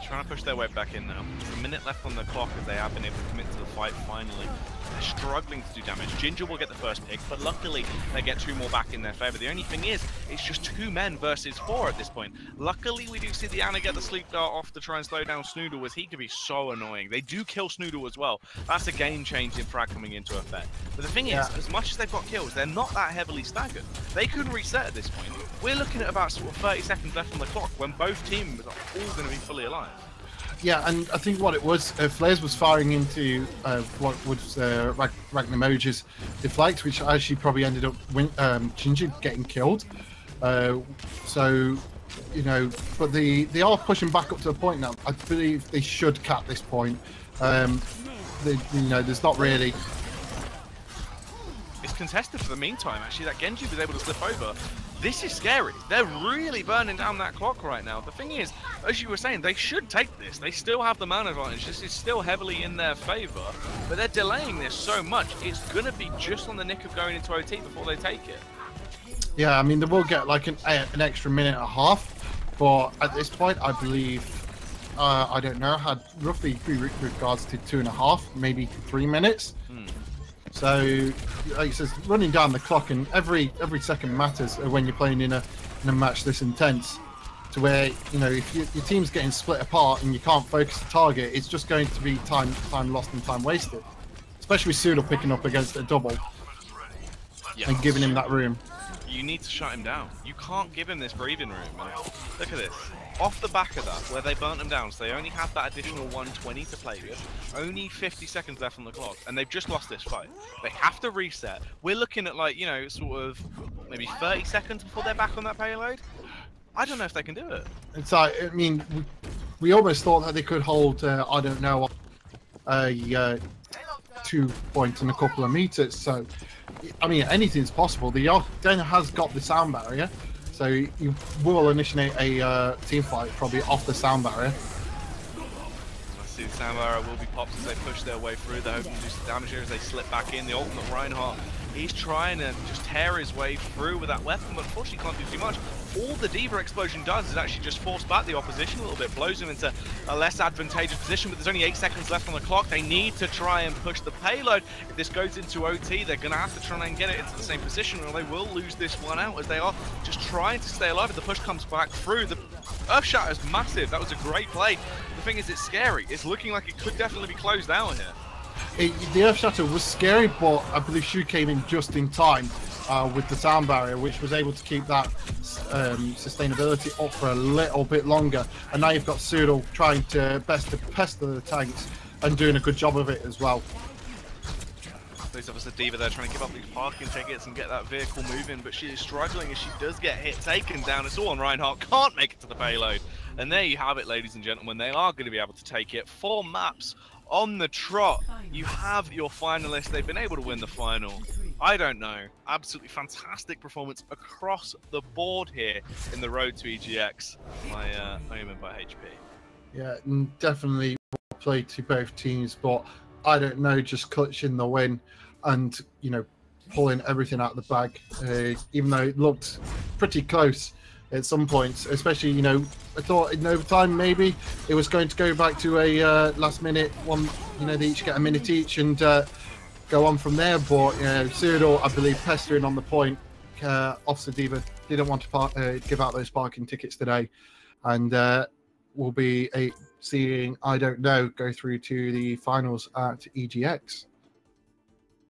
Trying to push their way back in now. There's a minute left on the clock as they have been able to commit to the fight finally. They're struggling to do damage. Ginger will get the first pick, but luckily they get 2 more back in their favor. The only thing is, it's just 2 men versus 4 at this point. Luckily, we do see the Ana get the sleep dart off to try and slow down Snoodle, as he could be so annoying. They do kill Snoodle as well. That's a game-changing frag coming into effect. But the thing is, as much as they've got kills, they're not that heavily staggered. They could reset at this point. We're looking at about sort of 30 seconds left on the clock when both teams are all going to be fully alive. Yeah, and I think what it was, Flares was firing into what was Ragnamoja's deflect, which actually probably ended up Ginger getting killed. So, you know, but they are pushing back up to a point now. I believe they should cap this point. You know, there's not really... It's contested for the meantime, actually. That Genji was able to slip over. This is scary. They're really burning down that clock right now. The thing is, as you were saying, they should take this. They still have the man advantage. This is still heavily in their favor, but they're delaying this so much. It's going to be just on the nick of going into OT before they take it. Yeah, I mean, they will get like an extra minute and a half, but at this point, I believe, I don't know, had roughly regards to 2.5, maybe 3 minutes. So, like it says, running down the clock, and every second matters when you're playing in a match this intense. To where, you know, if your team's getting split apart and you can't focus the target, it's just going to be time lost and time wasted. Especially with Pseudo picking up against a double and giving him that room. You need to shut him down. You can't give him this breathing room. And look at this. Off the back of that, where they burnt him down, so they only have that additional 120 to play with. Only 50 seconds left on the clock, and they've just lost this fight. They have to reset. We're looking at, like, you know, sort of maybe 30 seconds before they're back on that payload. I don't know if they can do it. It's like, I mean, we almost thought that they could hold, I don't know, 2 points in a couple of meters. So, I mean, anything's possible. The Den has got the sound barrier, so you will initiate a team fight probably off the sound barrier. I see the sound barrier will be popped as they push their way through. They're hoping to do some damage here as they slip back in. The ultimate Reinhardt, he's trying to just tear his way through with that weapon, but unfortunately can't do too much. All the Diva explosion does is actually just force back the opposition a little bit, blows them into a less advantageous position, but there's only 8 seconds left on the clock. They need to try and push the payload. If this goes into OT, they're going to have to try and get it into the same position, or they will lose this one out, as they are just trying to stay alive. If the push comes back through, the Earth Shatter is massive. That was a great play. The thing is, it's scary. It's looking like it could definitely be closed down here. The Earth Shatter was scary, but I believe Shu came in just in time with the sound barrier, which was able to keep that sustainability up for a little bit longer. And now you've got Pseudo trying to pester the tanks and doing a good job of it as well. Those of us at Diva, they're trying to give up these parking tickets and get that vehicle moving, but she is struggling as she does get hit, taken down. It's all on Reinhardt, can't make it to the payload. And there you have it, ladies and gentlemen. They are going to be able to take it. 4 maps on the trot. You have your finalists. They've been able to win the final. I don't know. Absolutely fantastic performance across the board here in the road to EGX by Omen by HP. Yeah, definitely well played to both teams, but I don't know, just clutching the win and, you know, pulling everything out of the bag, even though it looked pretty close at some points, especially, you know, I thought in overtime maybe it was going to go back to a last minute one, you know, they each get a minute each and go on from there, but, you know, Cyril, I believe, pestering on the point, Officer Diva didn't want to give out those parking tickets today, and we'll be seeing, I don't know, go through to the finals at EGX.